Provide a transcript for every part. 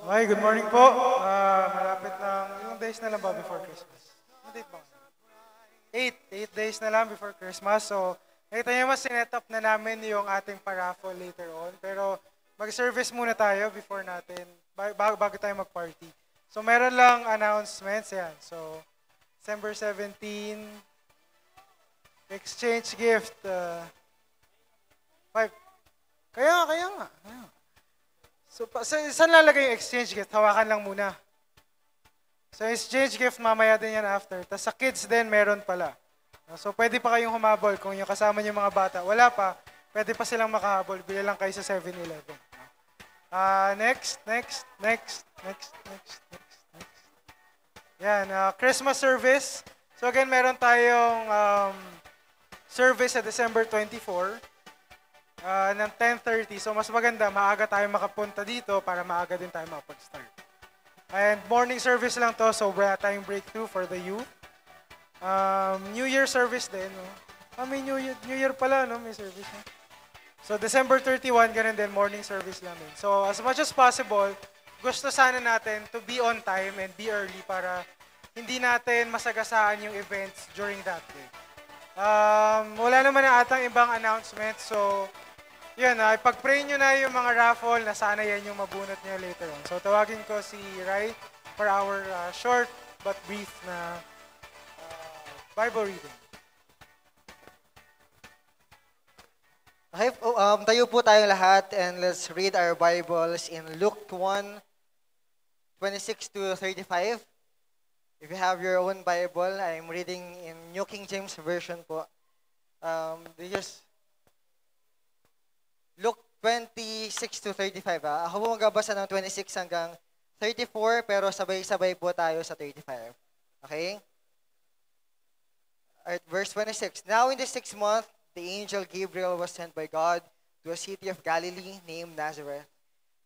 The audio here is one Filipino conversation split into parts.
Okay, good morning po. Malapit ng ilang days na lang ba before Christmas? Ano date ba? 8 days na lang before Christmas. So, nakita niyo mas sinet up na namin yung ating paraffle later on. Pero mag-service muna tayo before natin, bago tayo mag-party. So, meron lang announcements yan. So, December 17, exchange gift. 5. Kaya nga. So, saan lalagay yung exchange gift? Hawakan lang muna. So, exchange gift, mamaya din yan after. Tapos sa kids din, meron pala. So, pwede pa kayong humabol kung yung kasama niyo mga bata. Wala pa, pwede pa silang makahabol. Bili lang kayo sa 7-Eleven. Next. Yan, Christmas service. So, again, meron tayong service sa December 24. Ng 10:30. So, mas maganda, maaga tayo makapunta dito para maaga din tayo makapag-start. And morning service lang to, so wala tayong breakthrough for the youth. New Year service din. No? May New Year pala, no? May service. No? So, December 31, ganun din, morning service lang din. So, as much as possible, gusto sana natin to be on time and be early para hindi natin masagasaan yung events during that day. Wala naman na atang ibang announcements, so yun, ipag-pray nyo na yung mga raffle na sana yan yung mabunot nyo later on. So, tawagin ko si Rai for our short but brief na Bible reading. Okay, tayo po tayong lahat and let's read our Bibles in Luke 1:26-35. If you have your own Bible, I'm reading in New King James Version po. Luke 26-35. Ako po magbabasa ng 26 hanggang 34, pero sabay-sabay po tayo sa 35. Okay? Alright, verse 26. Now in the 6th month, the angel Gabriel was sent by God to a city of Galilee named Nazareth,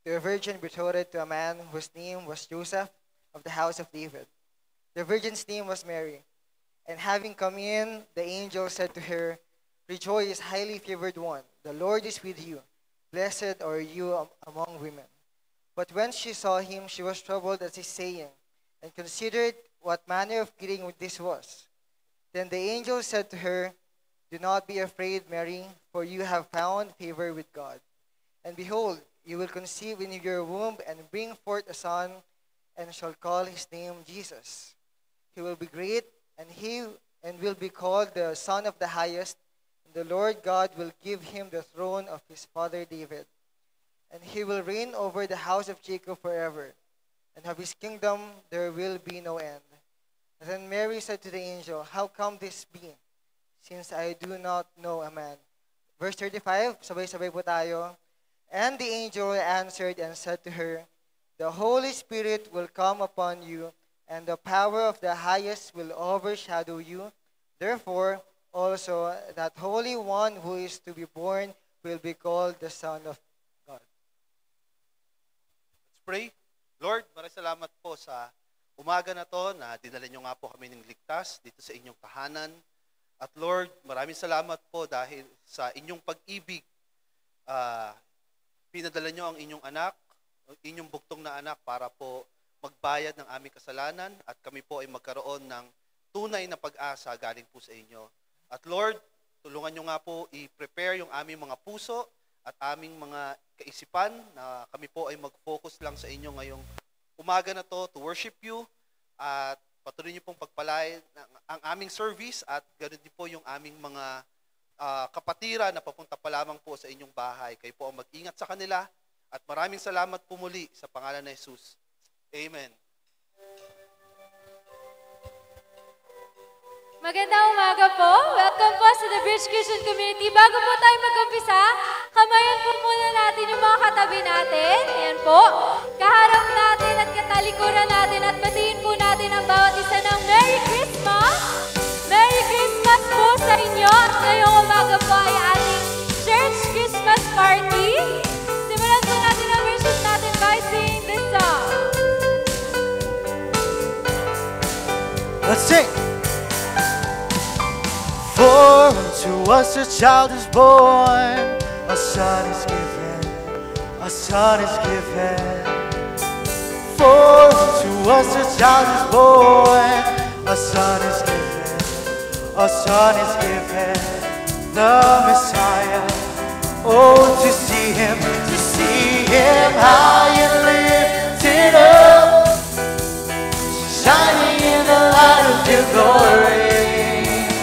to a virgin betrothed to a man whose name was Joseph of the house of David. The virgin's name was Mary. And having come in, the angel said to her, Rejoice, highly favored one, the Lord is with you. Blessed are you among women. But when she saw him, she was troubled at his saying, and considered what manner of greeting this was. Then the angel said to her, Do not be afraid, Mary, for you have found favor with God. And behold, you will conceive in your womb and bring forth a son, and shall call his name Jesus. He will be great, and will be called the Son of the Highest. The Lord God will give him the throne of his father David, and he will reign over the house of Jacob forever, and of his kingdom there will be no end. And then Mary said to the angel, How come this be, since I do not know a man? Verse 35, sabay-sabay po tayo. And the angel answered and said to her, The Holy Spirit will come upon you, and the power of the highest will overshadow you. Therefore, also, that Holy One who is to be born will be called the Son of God. Let's pray. Lord, maraming salamat po sa umaga na to na dinala nyo nga po kami ng ligtas dito sa inyong tahanan. At Lord, maraming salamat po dahil sa inyong pag-ibig. Pinadala nyo ang inyong anak, inyong buktong na anak para po magbayad ng aming kasalanan at kami po ay magkaroon ng tunay na pag-asa galing po sa inyo. At Lord, tulungan nyo nga po i-prepare yung aming mga puso at aming mga kaisipan na kami po ay mag-focus lang sa inyo ngayong umaga na to worship you at patuloy nyo pong pagpalain ang aming service at ganoon din po yung aming mga kapatira na papunta pa lamang po sa inyong bahay. Kayo po ang mag-ingat sa kanila at maraming salamat po muli sa pangalan ni Jesus. Amen. Magandang umaga po. Welcome po sa The Bridge Christian Community. Bago po tayo mag-umpisa, kamayan po muna natin yung mga katabi natin. Ayan po. Kaharap natin at katalikuran natin at batiin po natin ang bawat isa ng Merry Christmas! Merry Christmas po sa inyo. At ngayong umaga po ay ating Church Christmas Party. Simulan po natin ang worship natin by singing this song. Let's sing! For unto us a child is born, a son is given, a son is given. For to us a child is born, a son is given, a son is given, the Messiah. Oh, to see him high and lifted up, shining in the light of your glory.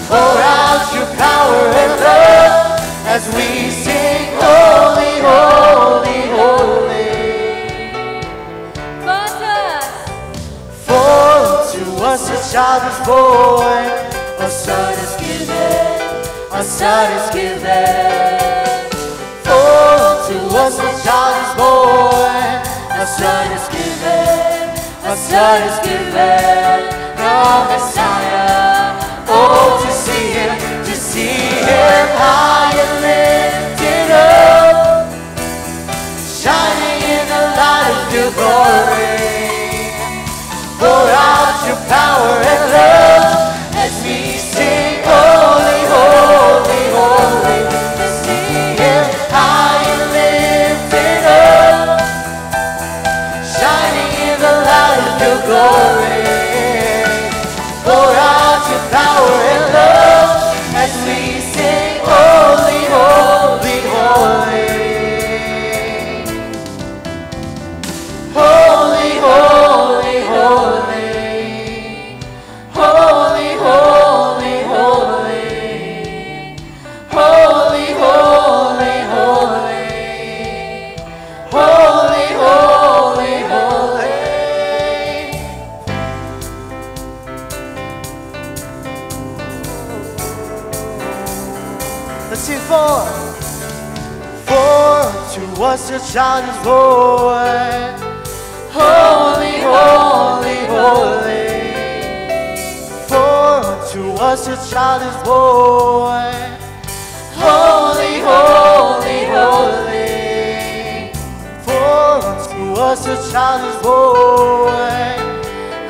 Pour out your power and love as we sing, holy, holy, holy. For to us a child is born, a son is given, a son is given. For to us a child is born, a son is given, a son is given, the Messiah. Oh, to see him high and lifted up, shining in the light of your glory. Pour out your power and love as we sing, holy, holy, holy. To see him high and lifted up, shining in the light of your glory. Pour out your power and love as we sing, holy, holy, holy. Holy, holy, holy. Holy, holy, holy. Holy, holy, holy. Holy, holy, holy. Let's sing for to us a child is born. Holy, holy, holy. For to us a child is born. Holy, holy, holy. For to us a child is born.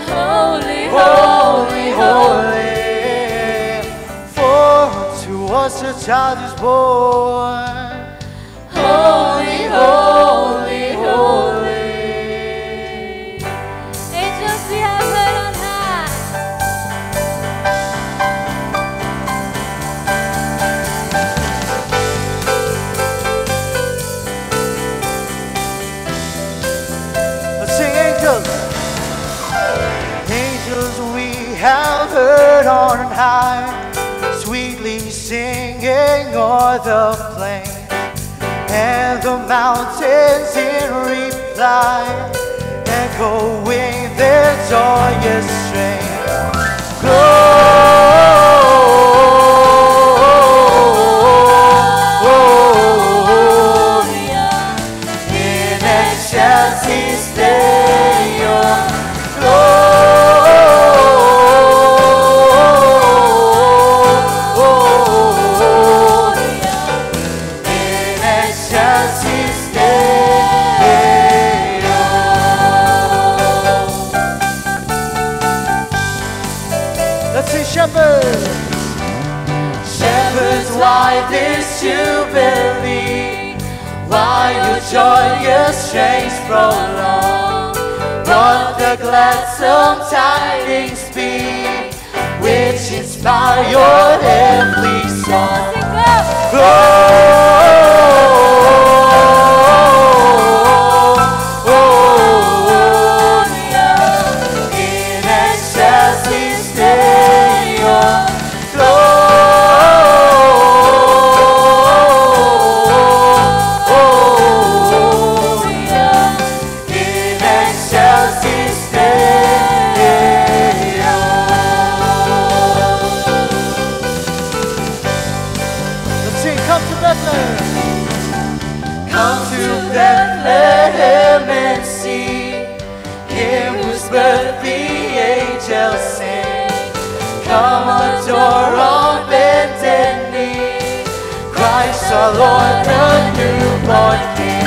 Holy, holy, holy. For to us a child is born. Holy, holy, holy. Angels, we have heard on high. Let's sing angels. Angels we have heard on high, sweetly singing o'er the plain, and the mountains in reply, echoing their joyous strain. Gloria in excelsis Deo. Gloria in excelsis Deo. Let's see shepherds. Shepherds, why this jubilee? Why your joyous strains prolong? What the gladsome tidings be, which inspire your heavenly song? Gloria in excelsis Deo. Gloria in excelsis Deo. Let's sing, come to Bethlehem. Come to Bethlehem and see him whose birth the angels sing. Come adore on bended knee, Christ our Lord, the newborn King.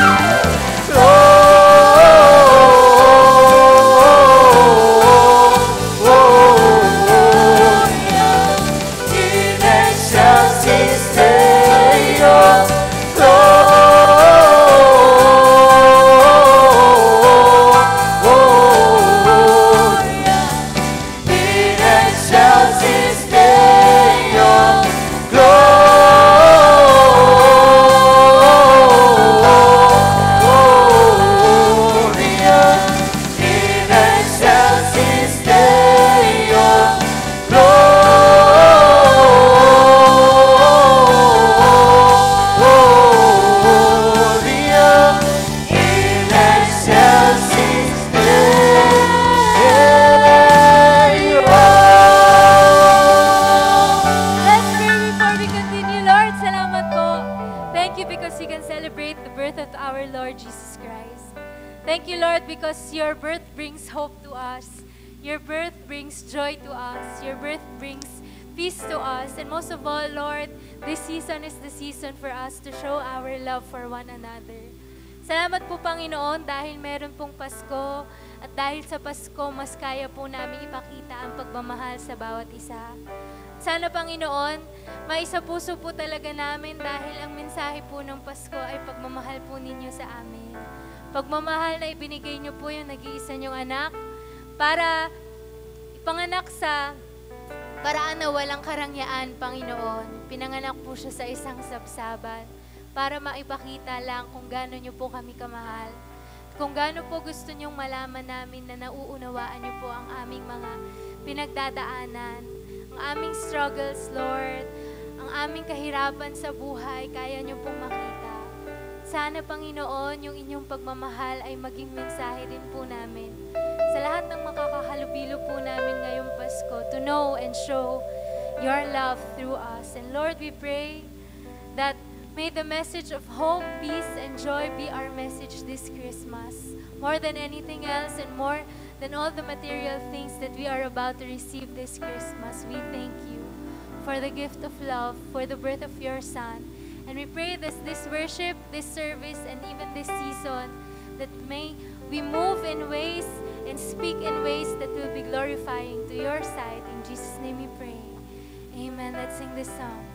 Gloria in excelsis Deo. Gloria Lord. Salamat po. Thank you because we can celebrate the birth of our Lord Jesus Christ. Thank you, Lord, because your birth brings hope to us. Your birth brings joy to us. Your birth brings peace to us. And most of all, Lord, this season is the season for us to show our love for one another. Salamat po, Panginoon, dahil meron pong Pasko at dahil sa Pasko, mas kaya po namin ipakita ang pagmamahal sa bawat isa. Sana, Panginoon, maisapuso po talaga namin dahil ang mensahe po ng Pasko ay pagmamahal po ninyo sa amin. Pagmamahal na ibinigay niyo po yung nag-iisa niyong anak para ipanganak sa paraan na walang karangyaan, Panginoon. Pinanganak po siya sa isang sabsaban para maipakita lang kung gaano niyo po kami kamahal. Kung gaano po gusto niyong malaman namin na nauunawaan niyo po ang aming mga pinagdadaanan, ang aming struggles, Lord, ang aming kahirapan sa buhay, kaya niyo pong makita. Sana, Panginoon, yung inyong pagmamahal ay maging mensahe din po namin sa lahat ng makakahalubilo po namin ngayong Pasko to know and show your love through us. And Lord, we pray that may the message of hope, peace, and joy be our message this Christmas. More than anything else and more than all the material things that we are about to receive this Christmas, we thank you for the gift of love, for the birth of your Son. And we pray that this worship, this service, and even this season, that may we move in ways and speak in ways that will be glorifying to your sight. In Jesus' name we pray. Amen. Let's sing this song.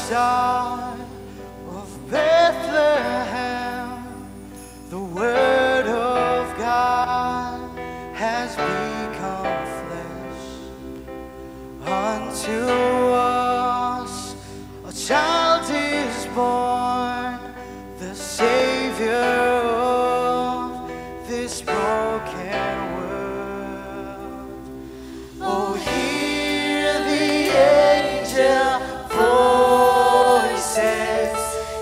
Star of Bethlehem, the Word of God has become flesh. Unto us a child is born, the Savior of this broken world. Oh, hear the angel voices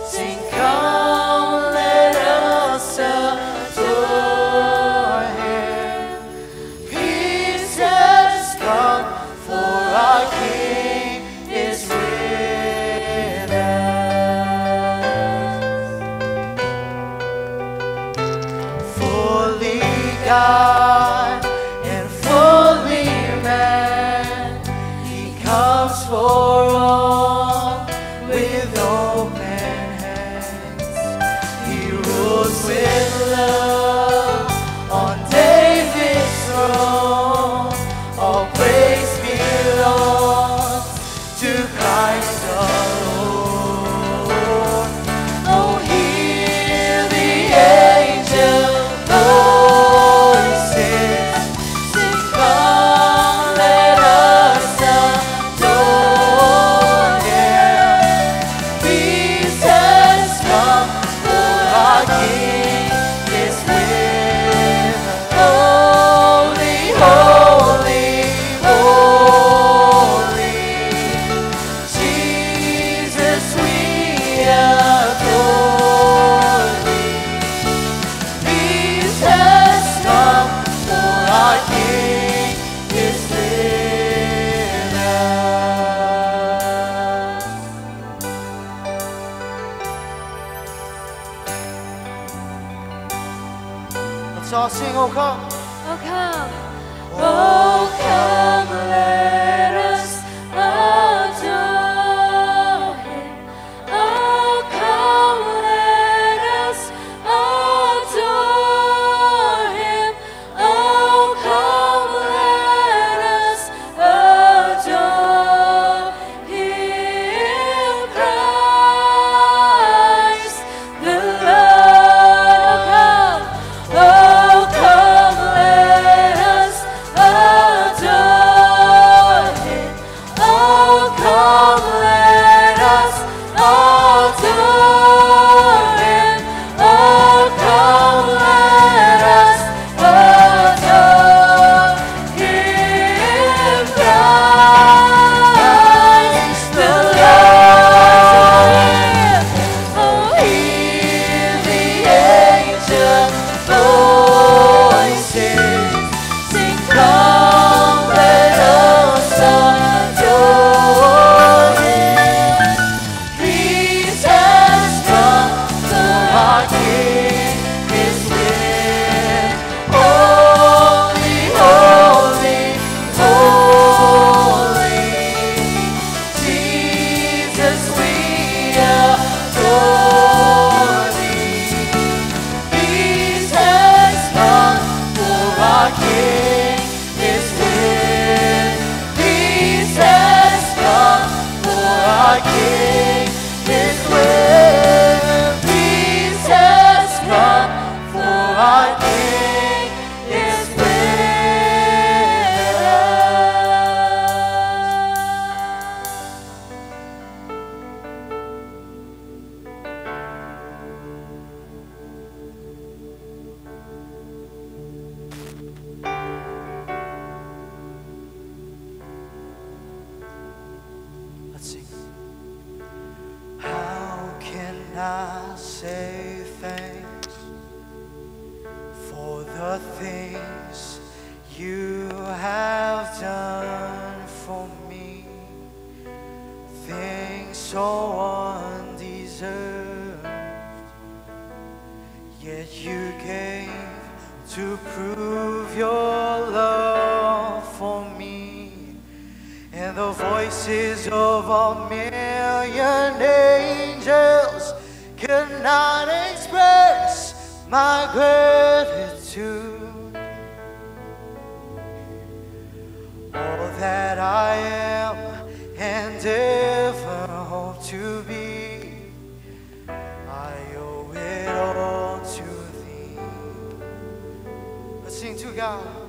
sing, come, let us adore Him. Peace has come, for our King is with us. Fully God and fully man, He comes for all with open hands. He rules with love on David's throne. All praise belongs to Christ alone. Oh, hear the angel voices sing, come, let us adore Him. Peace has come, for our King is with us. Holy, holy, holy, Jesus, we adore Thee. Peace has come, for our King is with us. Let's all sing, oh come. Oh, come. Oh, come, let us adore Him. Oh, come, let us adore Him. Oh, come, let us adore Him. Christ, the Lord. Oh, come, let us adore Him. our King is with. Holy, holy, holy. Jesus, we adore thee. Peace has come, for our King is with. Peace has come, for our King is with. Peace has come, for our King is with. Let's sing. How can I say thanks for the things you have done for me? Things so undeserved, yet you gave to prove your love for me. And the voices of a million angels could not express my gratitude. All that I am and ever hope to be, I owe it all to thee. Let's sing to God.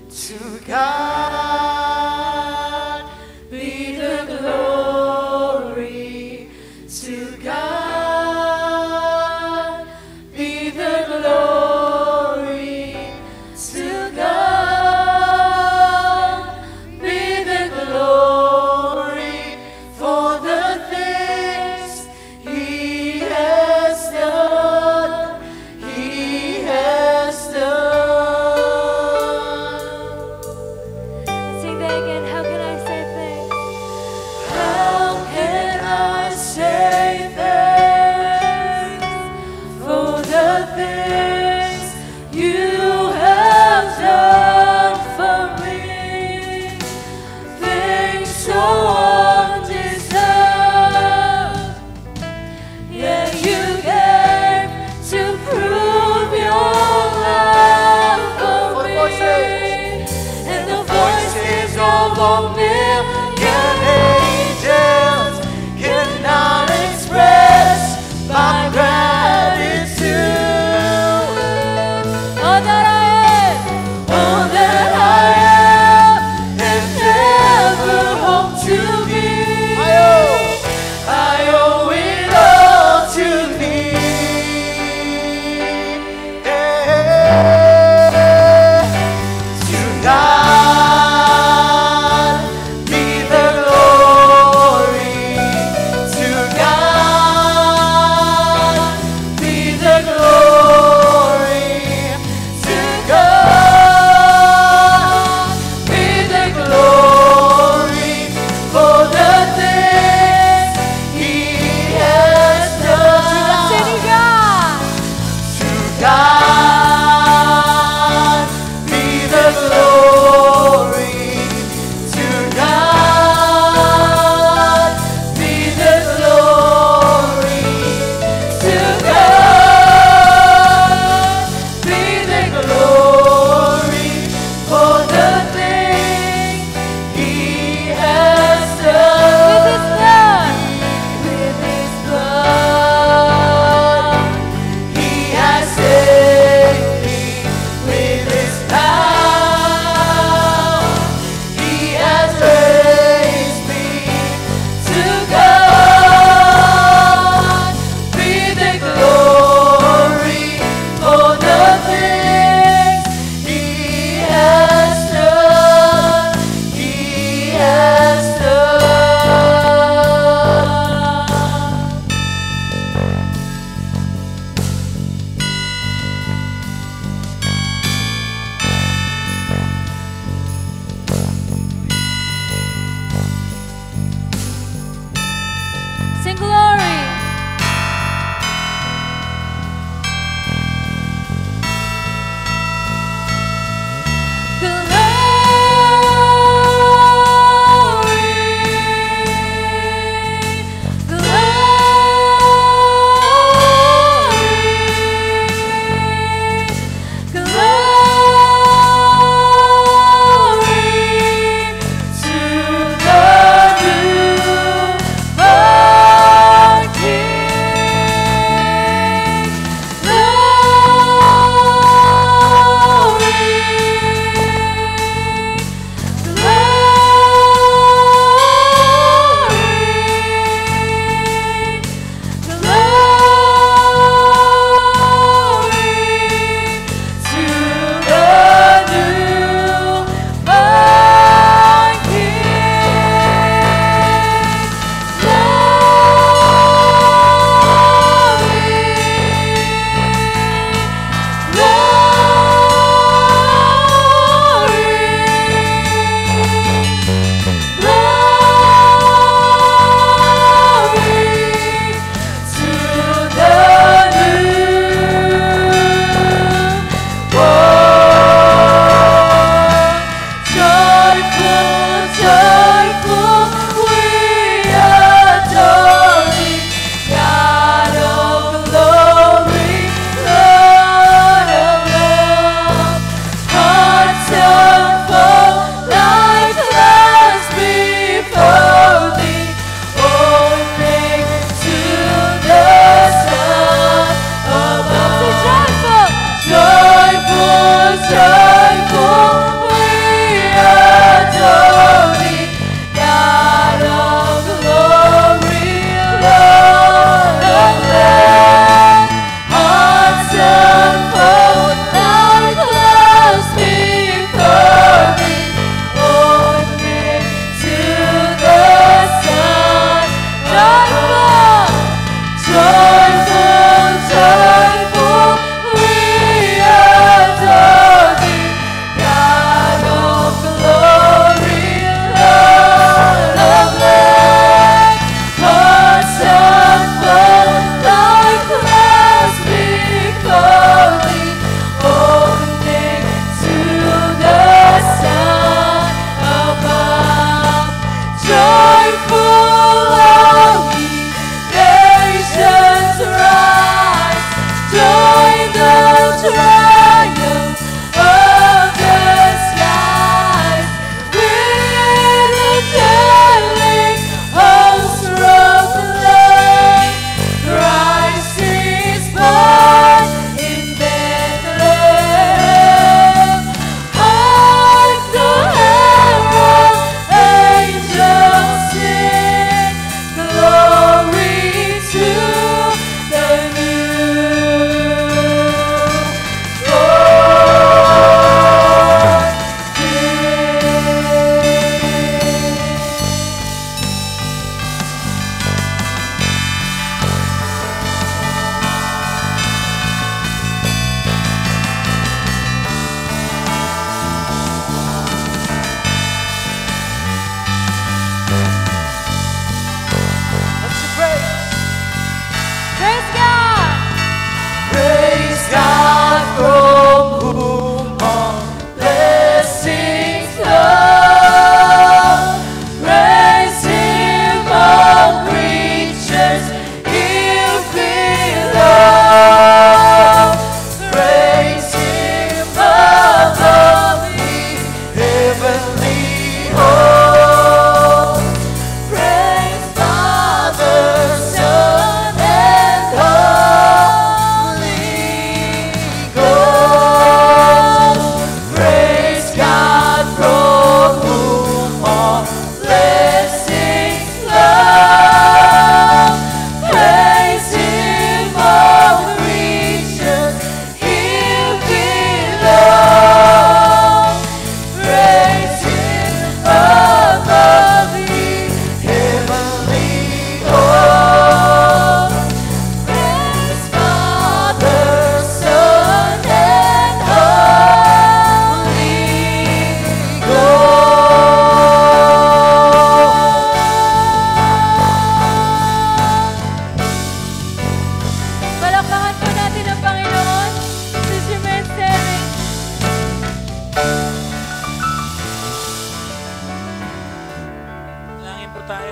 To God be the glory. To God be the glory. To God be the glory for the things He has done. He has done. Sing that again. How can I say thanks? How can I say thanks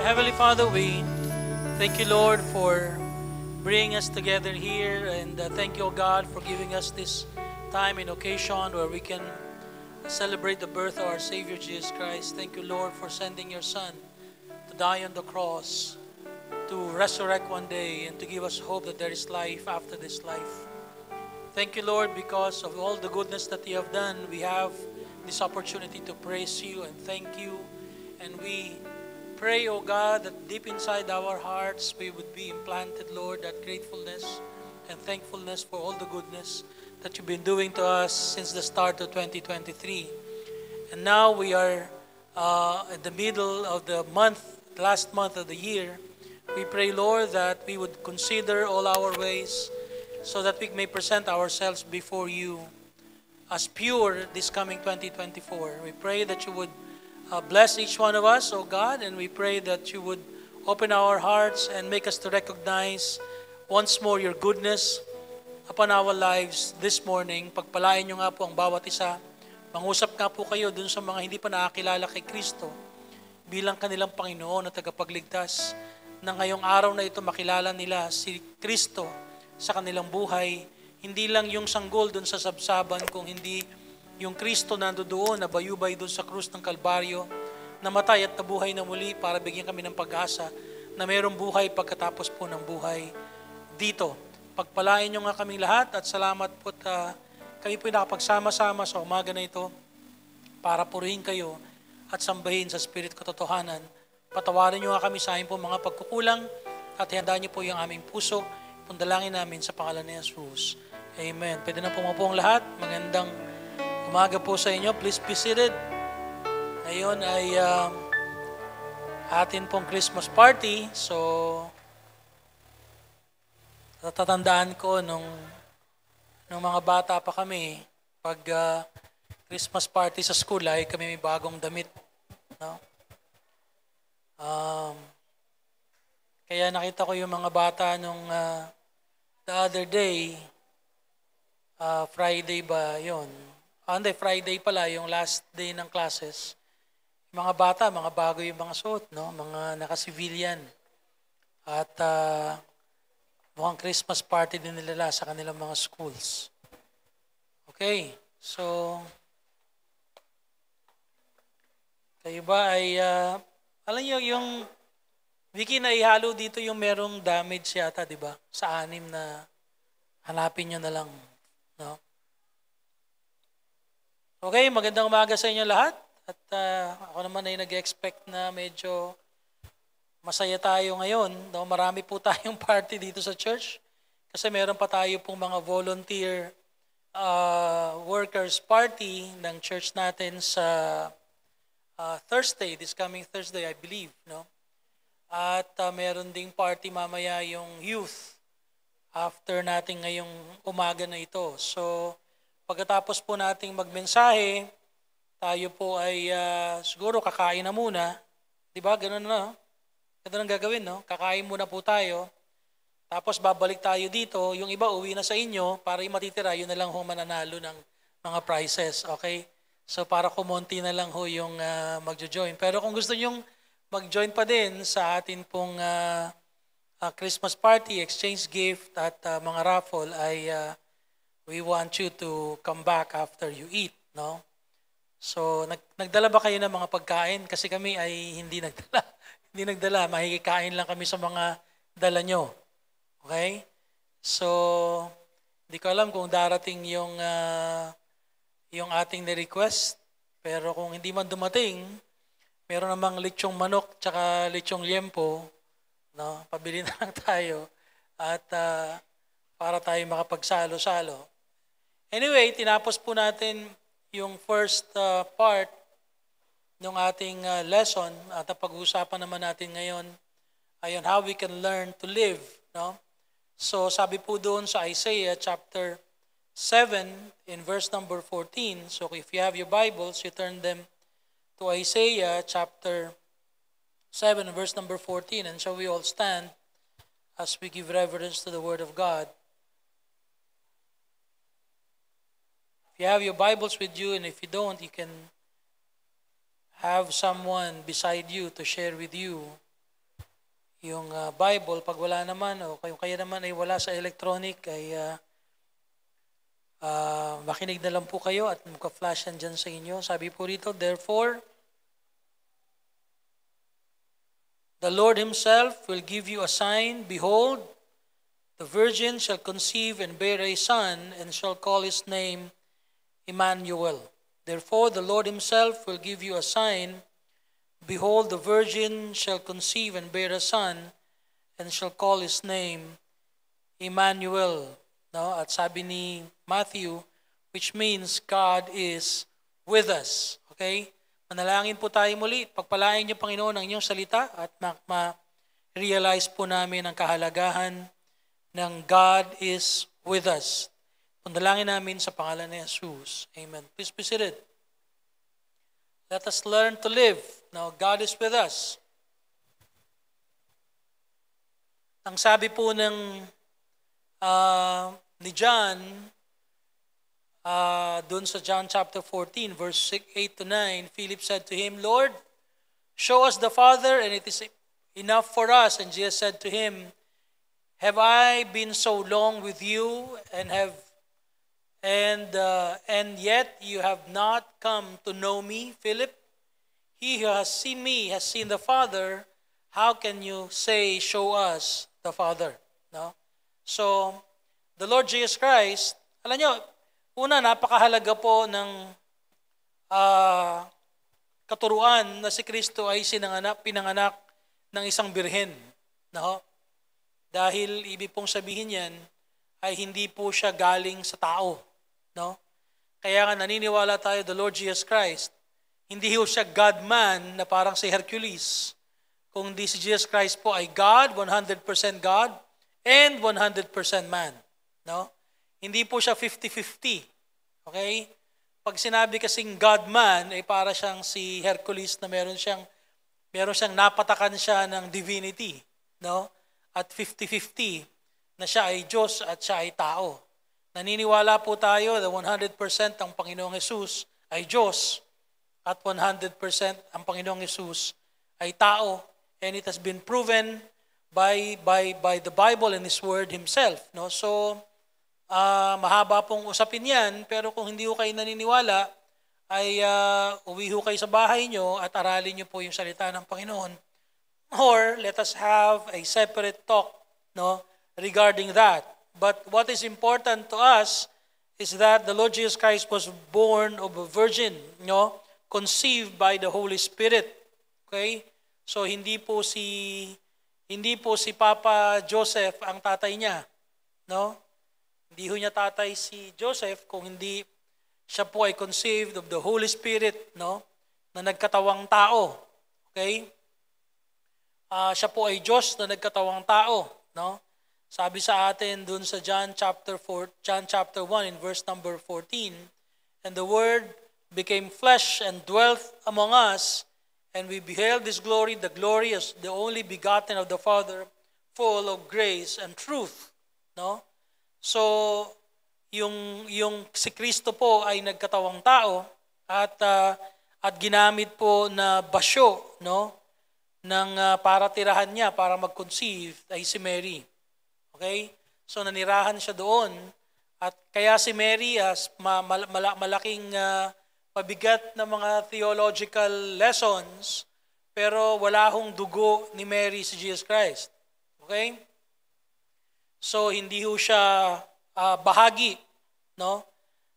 Heavenly Father, we thank you, Lord, for bringing us together here, and thank you, O God, for giving us this time and occasion where we can celebrate the birth of our Savior Jesus Christ. Thank you, Lord, for sending your Son to die on the cross, to resurrect one day, and to give us hope that there is life after this life. Thank you, Lord, because of all the goodness that you have done, we have this opportunity to praise you and thank you. And we pray, O God, that deep inside our hearts we would be implanted, Lord, that gratefulness and thankfulness for all the goodness that you've been doing to us since the start of 2023. And now we are at the middle of the month, last month of the year. We pray, Lord, that we would consider all our ways so that we may present ourselves before you as pure this coming 2024. We pray that you would bless each one of us, O God, and we pray that you would open our hearts and make us to recognize once more your goodness upon our lives this morning. Pagpalain nyo nga po ang bawat isa. Mangusap nga po kayo dun sa mga hindi pa nakakilala kay Kristo bilang kanilang Panginoon at tagapagligtas, na ngayong araw na ito makilala nila si Kristo sa kanilang buhay. Hindi lang yung sanggol dun sa sabsaban, kung hindi yung Kristo nandoon na bayubay doon sa krus ng Kalbaryo, namatay at nabuhay na muli para bigyan kami ng pag-asa na mayroong buhay pagkatapos po ng buhay dito. Pagpalain nyo nga kaming lahat at salamat po at kami po nakapagsama-sama sa umaga na ito para purihin kayo at sambahin sa Spirit katotohanan. Patawarin nyo nga kami sa aming po mga pagkukulang at handaan nyo po yung aming puso. Pundalangin namin sa pangalan ni Jesus. Amen. Pwede na pumapo ang lahat. Magandang umaga po sa inyo. Please be seated. Ngayon ay atin pong Christmas party. So, natatandaan ko nung mga bata pa kami, pag Christmas party sa school ay kami may bagong damit. No? Kaya nakita ko yung mga bata nung the other day, Friday ba yun? Hindi, Friday pala, yung last day ng classes. Mga bata, mga bago yung mga suot, no? Mga naka-civilian. At mukhang Christmas party din nila sa kanilang mga schools. Okay, so kayo ba ay, alam niyo yung Vicky, na ihalo dito yung merong damage yata, di ba? Sa 6 na hanapin nyo na lang, no? Okay, magandang umaga sa inyo lahat. At ako naman ay nag-expect na medyo masaya tayo ngayon. No? Marami po tayong party dito sa church kasi meron pa tayo pong mga volunteer workers party ng church natin sa Thursday, this coming Thursday, I believe. No? At meron ding party mamaya yung youth after natin ngayong umaga na ito. So, pagkatapos po nating magmensahe, tayo po ay siguro kakain na muna. Diba? Ganun na. Ganun ang gagawin, no? Kakain muna po tayo. Tapos babalik tayo dito. Yung iba uwi na sa inyo para yung matitira, yun na lang ho mananalo ng mga prizes. Okay? So para kumonti na lang ho yung magjo-join. Pero kung gusto nyong mag-join pa din sa atin pong Christmas party, exchange gift at mga raffle, ay we want you to come back after you eat, no? So, nagdala ba kayo ng mga pagkain? Kasi kami ay hindi nagdala. Hindi nagdala. Makikikain lang kami sa mga dala nyo. Okay? So, hindi ko alam kung darating yung ating ni-request. Pero kung hindi man dumating, meron namang lechong manok tsaka lechong liempo. No? Pabili na lang tayo. At para tayo makapagsalo-salo. Anyway, tinapos po natin yung first part ng ating lesson at pag-uusapan naman natin ngayon ay on how we can learn to live. No? So sabi po doon sa Isaiah chapter 7 in verse number 14. So if you have your Bibles, you turn them to Isaiah chapter 7 verse number 14. And so we all stand as we give reverence to the Word of God. If you have your Bibles with you, and if you don't, you can have someone beside you to share with you yung Bible. Pag wala naman, o kaya naman ay wala sa electronic, ay makinig na lang po kayo at magka-flash yan dyan sa inyo. Sabi po rito, therefore, the Lord Himself will give you a sign. Behold, the virgin shall conceive and bear a son, and shall call his name Emmanuel. Therefore, the Lord Himself will give you a sign. Behold, the virgin shall conceive and bear a son, and shall call his name Emmanuel. No? At sabi ni Matthew, which means God is with us. Okay? Manalangin po tayo muli. Pagpalain niyo, Panginoon, ang inyong salita at ma-realize po namin ang kahalagahan ng God is with us. Panalangin namin sa pangalan ni Jesus. Amen. Please be seated. Let us learn to live. Now, God is with us. Ang sabi po ng ni John, dun sa John chapter 14, verse 8 to 9, Philip said to him, Lord, show us the Father, and it is enough for us. And Jesus said to him, have I been so long with you, and yet you have not come to know me, Philip? He who has seen me has seen the Father. How can you say, show us the Father? No? So, the Lord Jesus Christ, alam nyo, una, napakahalaga po ng katuruan na si Kristo ay pinanganak ng isang birhen. No? Dahil ibig pong sabihin yan, ay hindi po siya galing sa tao. No? Kaya nga naniniwala tayo, the Lord Jesus Christ, hindi ho siya God-man na parang si Hercules. Kung di si Jesus Christ po ay God, 100% God, and 100% man. No? Hindi po siya 50-50. Okay? Pag sinabi kasing God-man, ay para siyang si Hercules na meron siyang napatakan siya ng divinity. No? At 50-50 na siya ay Diyos at siya ay tao. Naniniwala po tayo na 100% ang Panginoong Hesus ay Diyos at 100% ang Panginoong Hesus ay tao, and it has been proven by the Bible and His Word Himself. No? So, mahaba pong usapin yan, pero kung hindi ho kayo naniniwala, ay uwi ho kayo sa bahay nyo at aralin nyo po yung salita ng Panginoon. Or let us have a separate talk, no, regarding that. But what is important to us is that the Lord Jesus Christ was born of a virgin, no, conceived by the Holy Spirit. Okay? So hindi po si Papa Joseph ang tatay niya, no? Hindi ho niya tatay si Joseph kung hindi siya po ay conceived of the Holy Spirit, no, na nagkatawang tao. Okay? Siya po ay Diyos na nagkatawang tao, no? Sabi sa atin dun sa John chapter 1 in verse number 14, and the Word became flesh and dwelt among us, and we beheld His glory, the glory as the only begotten of the Father, full of grace and truth. No? So, yung si Kristo po ay nagkatawang tao at ginamit po na basyo, no, ng para tirahan niya para mag-conceive ay si Mary. Okay? So nanirahan siya doon at kaya si Mary as malaking mabigat na mga theological lessons, pero wala hong dugo ni Mary si Jesus Christ. Okay? So hindi ho siya bahagi, no?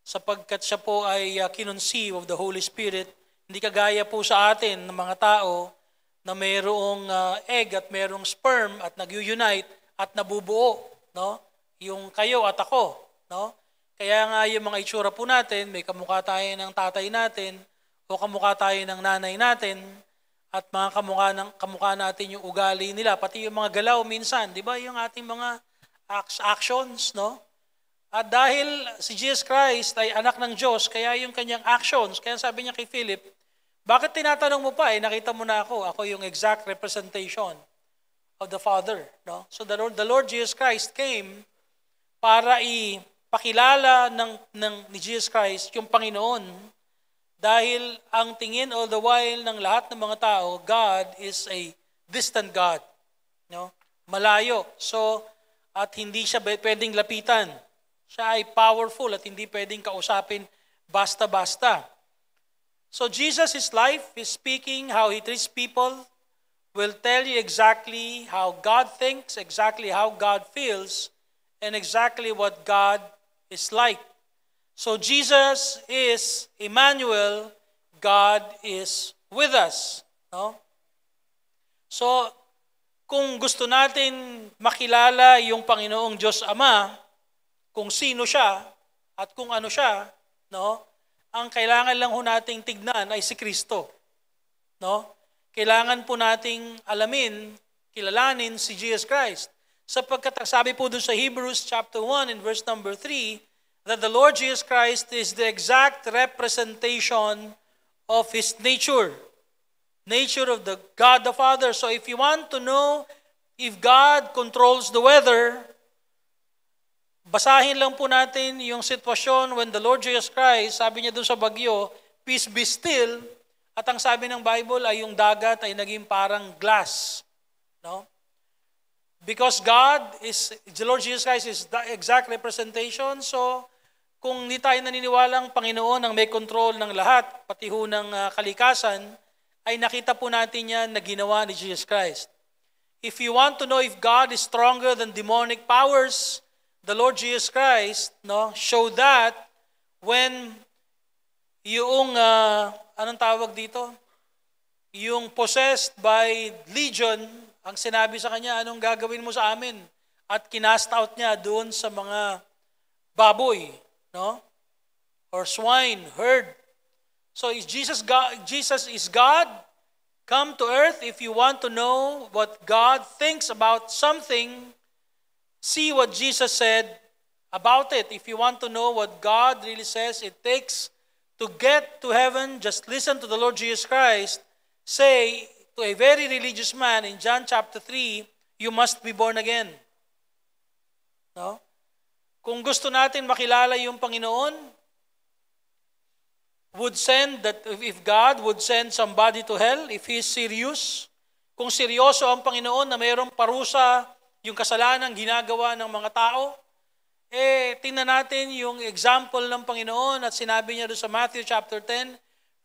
Sapagkat siya po ay kinunceive of the Holy Spirit. Hindi kagaya po sa atin ng mga tao na mayroong egg at mayroong sperm at nag-unite at nabubuo, no? Yung kayo at ako, no? Kaya nga yung mga itsura po natin, may kamukha tayo ng tatay natin o kamukha tayo ng nanay natin at mga kamukha natin yung ugali nila, pati yung mga galaw minsan, di ba? Yung ating mga actions, no? At dahil si Jesus Christ ay anak ng Diyos, kaya yung kanyang actions, kaya sabi niya kay Philip, bakit tinatanong mo pa? Nakita mo na ako yung exact representation of the Father. No? So the Lord Jesus Christ came para ipakilala ni Jesus Christ yung Panginoon, dahil ang tingin all the while ng lahat ng mga tao, God is a distant God. No? Malayo. So, at hindi siya pwedeng lapitan. Siya ay powerful at hindi pwedeng kausapin basta-basta. So Jesus is life, He's speaking, how He treats people, will tell you exactly how God thinks, exactly how God feels, and exactly what God is like. So Jesus is Emmanuel, God is with us. No? So, kung gusto natin makilala yung Panginoong Diyos Ama, kung sino siya at kung ano siya, no? Ang kailangan lang ho nating tignan ay si Kristo. No? Kailangan po nating alamin, kilalanin si Jesus Christ. Sapagkat sabi po doon sa Hebrews chapter 1 and verse number 3, that the Lord Jesus Christ is the exact representation of His nature. Nature of the God the Father. So if you want to know if God controls the weather, basahin lang po natin yung sitwasyon when the Lord Jesus Christ, sabi niya doon sa bagyo, peace be still, at ang sabi ng Bible ay yung dagat ay naging parang glass. No? Because the Lord Jesus Christ is the exact representation, so kung hindi tayo naniniwala ang Panginoon ang may control ng lahat, pati ho ng kalikasan, ay nakita po natin yan na ginawa ni Jesus Christ. If you want to know if God is stronger than demonic powers, the Lord Jesus Christ, no, showed that when yung, anong tawag dito? Yung possessed by legion, ang sinabi sa kanya, anong gagawin mo sa amin? At kinast out niya doon sa mga baboy, no? Or swine, herd. So is Jesus is God, come to earth. If you want to know what God thinks about something, see what Jesus said about it. If you want to know what God really says it takes to get to heaven, just listen to the Lord Jesus Christ say to a very religious man in John chapter 3, you must be born again. No? Kung gusto natin makilala yung Panginoon, would send that if God would send somebody to hell, if He's serious, kung seryoso ang Panginoon na mayroong parusa yung kasalanan ginagawa ng mga tao, tingnan natin yung example ng Panginoon at sinabi niya doon sa Matthew chapter 10,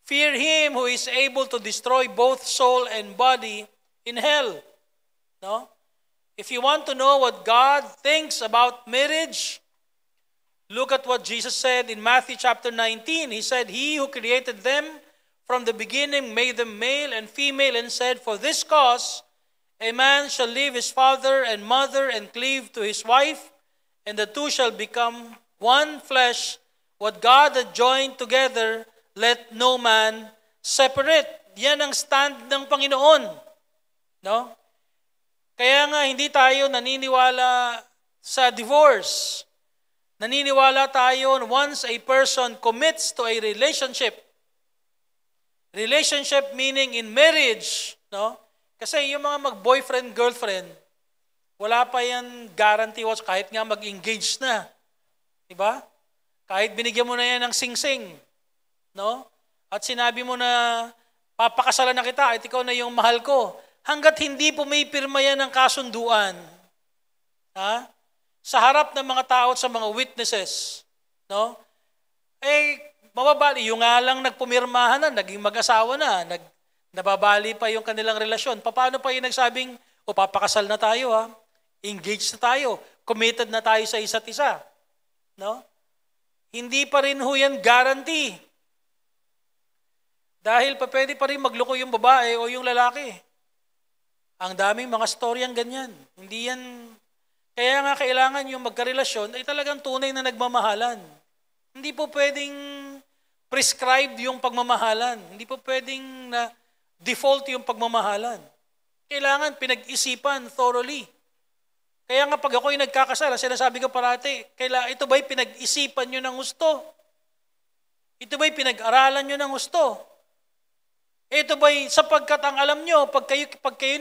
fear Him who is able to destroy both soul and body in hell. No? If you want to know what God thinks about marriage, look at what Jesus said in Matthew chapter 19. He said, He who created them from the beginning made them male and female and said, for this cause a man shall leave his father and mother and cleave to his wife, and the two shall become one flesh. What God hath joined together, let no man separate. Yan ang stand ng Panginoon. No? Kaya nga hindi tayo naniniwala sa divorce. Naniniwala tayo once a person commits to a relationship. Relationship meaning in marriage, no? Kasi yung mga mag-boyfriend, girlfriend, wala pa yan guarantee kahit nga mag-engage na. Diba? Kahit binigyan mo na yan ng sing-sing, no? At sinabi mo na papakasalan na kita at ikaw na yung mahal ko. Hanggat hindi pumipirma yan ng kasunduan, ha? Sa harap ng mga tao at sa mga witnesses, no? Mababali, yung nga lang nagpumirmahan na, naging mag-asawa na, nababali pa yung kanilang relasyon. Paano pa yung nagsabing, papakasal na tayo, ha? Engaged na tayo, committed na tayo sa isa't isa. No? Hindi pa rin ho yan guarantee. Dahil pwede pa rin magloko yung babae o yung lalaki. Ang daming mga storyang ganyan. Hindi yan. Kaya nga kailangan yung magkarelasyon ay talagang tunay na nagmamahalan. Hindi po pwedeng prescribed yung pagmamahalan. Hindi po pwedeng na default yung pagmamahalan. Kailangan pinag-isipan thoroughly. Kaya nga pag ako'y nagkakasal, sinasabi ko parati, ito ba'y pinag-isipan nyo ng gusto? Ito ba'y pinag-aralan nyo ng gusto? Ito ba'y sapagkat ang alam nyo, pag kayo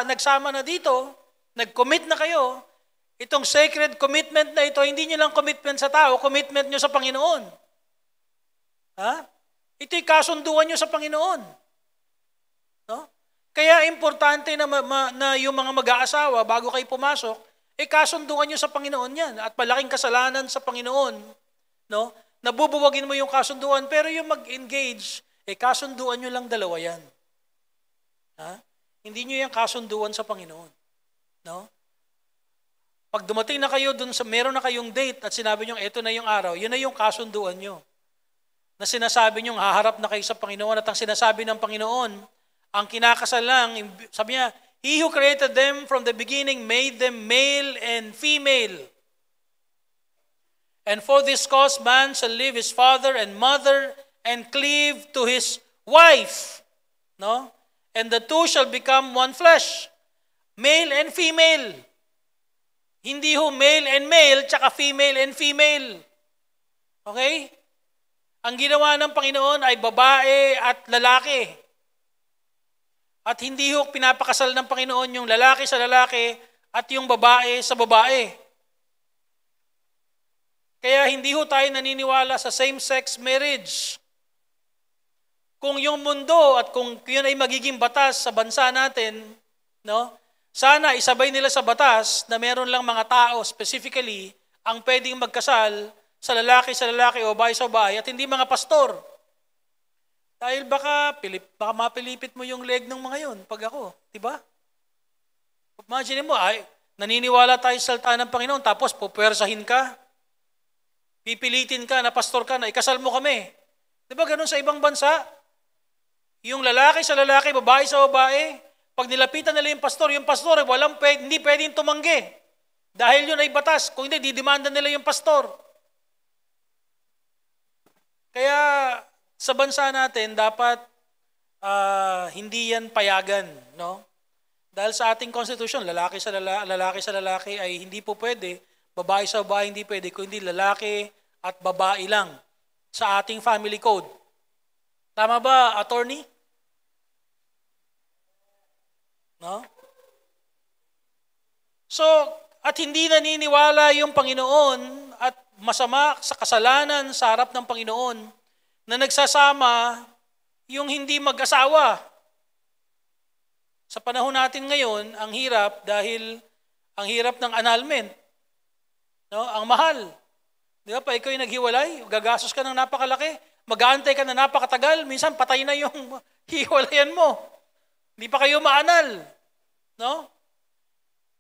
nagsama na dito, nag-commit na kayo, itong sacred commitment na ito, hindi nyo lang commitment sa tao, commitment nyo sa Panginoon. Ha? Ito'y kasunduan nyo sa Panginoon. No? Kaya importante na, na yung mga mag-aasawa, bago kayo pumasok, kasunduan nyo sa Panginoon yan. At malaking kasalanan sa Panginoon, no? Nabubuwagin mo yung kasunduan, pero yung mag-engage, kasunduan nyo lang dalawa yan. Ha? Hindi nyo yung kasunduan sa Panginoon. No? Pag dumating na kayo dun sa meron na kayong date at sinabi nyo, eto na yung araw, yun na yung kasunduan nyo. Na sinasabi nyo, haharap na kayo sa Panginoon at ang sinasabi ng Panginoon, ang kinakasal lang, sabi niya, He who created them from the beginning made them male and female. And for this cause, man shall leave his father and mother and cleave to his wife. No? And the two shall become one flesh. Male and female. Hindi ho male and male, tsaka female and female. Okay? Ang ginawa ng Panginoon ay babae at lalaki. At hindi ho pinapakasal ng Panginoon yung lalaki sa lalaki at yung babae sa babae. Kaya hindi ho tayo naniniwala sa same-sex marriage. Kung yung mundo at kung yun ay magiging batas sa bansa natin, no? Sana isabay nila sa batas na meron lang mga tao specifically ang pwedeng magkasal sa lalaki o babae sa babae at hindi mga pastor. Dahil baka mapilipit mo yung leg ng mga yun pag ako, di ba? Imagine mo, naniniwala tayo sa salita ng Panginoon tapos pupwersahin ka. Pipilitin ka na pastor ka na ikasal mo kami. Di ba ganun sa ibang bansa? Yung lalaki sa lalaki, babae sa babae, pag nilapitan nila yung pastor hindi pwedeng tumanggi. Dahil yun ay batas. Kung hindi, didemanda nila yung pastor. Kaya sa bansa natin, dapat hindi yan payagan. No? Dahil sa ating constitution, lalaki sa lalaki ay hindi po pwede, babae sa babae hindi pwede, kundi lalaki at babae lang sa ating family code. Tama ba, attorney? No? So, at hindi naniniwala yung Panginoon at masama sa kasalanan sa harap ng Panginoon na nagsasama yung hindi mag-asawa. Sa panahon natin ngayon, ang hirap dahil ang hirap ng annulment. No? Ang mahal. Di ba? Pa ikaw yung naghiwalay, gagastos ka ng napakalaki, mag-aantay ka na napakatagal, minsan patay na yung hiwalayan mo. Hindi pa kayo maanal. No?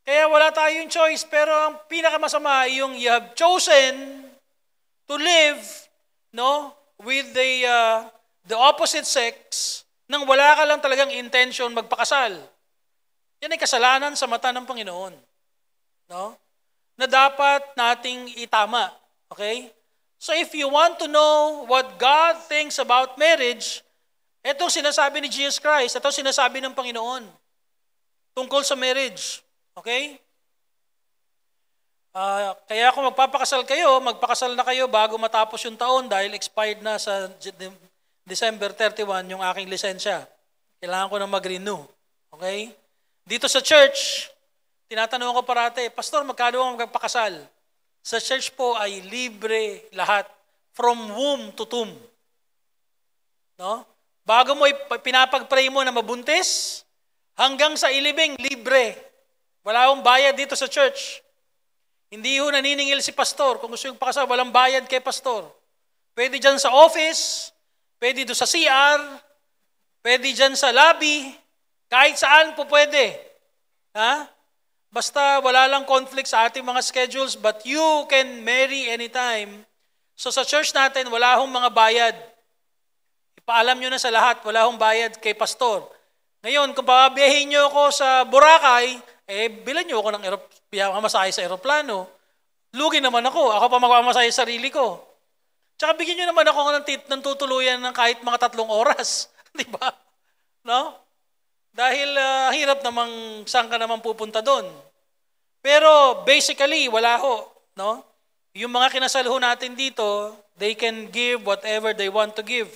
Kaya wala tayong choice, pero ang pinakamasama yung you have chosen to live, no, with the opposite sex nang wala ka lang talagang intention magpakasal. Yan ay kasalanan sa mata ng Panginoon. No? Na dapat nating itama. Okay? So if you want to know what God thinks about marriage, itong sinasabi ni Jesus Christ, itong sinasabi ng Panginoon tungkol sa marriage. Okay? Kaya kung magpakasal na kayo bago matapos yung taon dahil expired na sa December 31 yung aking lisensya. Kailangan ko na mag-renew. Okay? Dito sa church, tinatanong ko parate, Pastor, magkano ang magpakasal? Sa church po ay libre lahat. From womb to tomb. No? Bago mo pinapag-pray mo na mabuntis, hanggang sa ilibing, libre. Wala akong bayad dito sa church. Hindi ho naniningil si pastor. Kung gusto yung pakasal, walang bayad kay pastor. Pwede dyan sa office, pwede doon sa CR, pwede dyan sa lobby, kahit saan po pwede. Ha? Basta wala lang conflict sa ating mga schedules, but you can marry anytime. So sa church natin, wala hong mga bayad. Ipaalam nyo na sa lahat, wala hong bayad kay pastor. Ngayon, kung papabiyahin nyo ako sa Boracay, bilan nyo ako ng mamasahe sa aeroplano. Lugi naman ako. Ako pa magmamasahe sa sarili ko. Tsaka bigyan nyo naman ako ng tutuluyan ng kahit mga 3 oras. Di ba? No? Dahil hirap namang saan ka naman pupunta doon. Pero basically, wala ho. No? Yung mga kinasal ho natin dito, they can give whatever they want to give.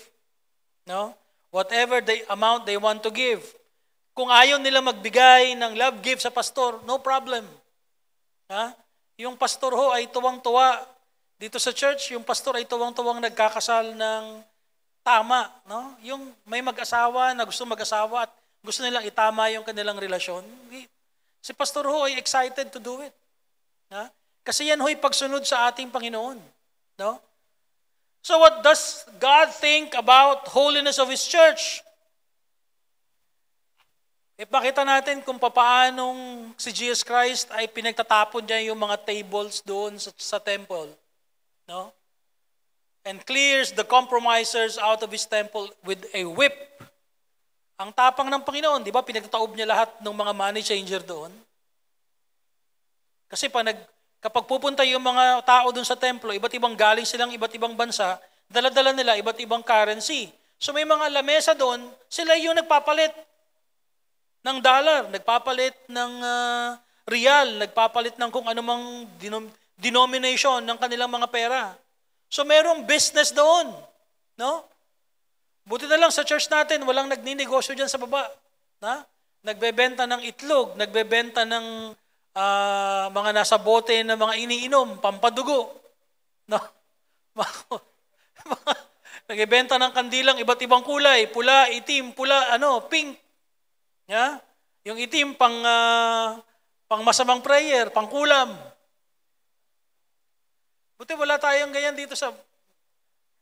No? Whatever the amount they want to give. Kung ayaw nila magbigay ng love gift sa pastor, no problem. Ha? Yung pastor ho ay tuwang-tuwa. Dito sa church, yung pastor ay tuwang-tuwang nagkakasal ng tama. No? Yung may mag-asawa na gusto mag-asawa at Gusto nilang itama yung kanilang relasyon. Si Pastor Ho ay excited to do it. Ha? Kasi yan ho'y pagsunod sa ating Panginoon. No? So what does God think about holiness of His church? Ipakita natin kung paanong si Jesus Christ ay pinagtatapon niya yung mga tables doon sa temple. No? And clears the compromisers out of His temple with a whip. Ang tapang ng Panginoon, di ba? Pinagtataob niya lahat ng mga money changer doon. Kasi kapag pupunta yung mga tao doon sa templo, iba't ibang galing silang iba't ibang bansa, dala-dala nila iba't ibang currency. So may mga lamesa doon, sila yung nagpapalit ng dollar, nagpapalit ng real, nagpapalit ng kung anumang denomination ng kanilang mga pera. So merong business doon. No? Buti na lang sa church natin, walang nagninegosyo dyan sa baba. Na? Nagbebenta ng itlog, nagbebenta ng mga nasa bote na mga iniinom, pampadugo. No? Nagbebenta ng kandilang iba't ibang kulay, pula, itim, pula, pink. Yeah? Yung itim pang masamang prayer, pang kulam. Buti wala tayong ganyan dito sa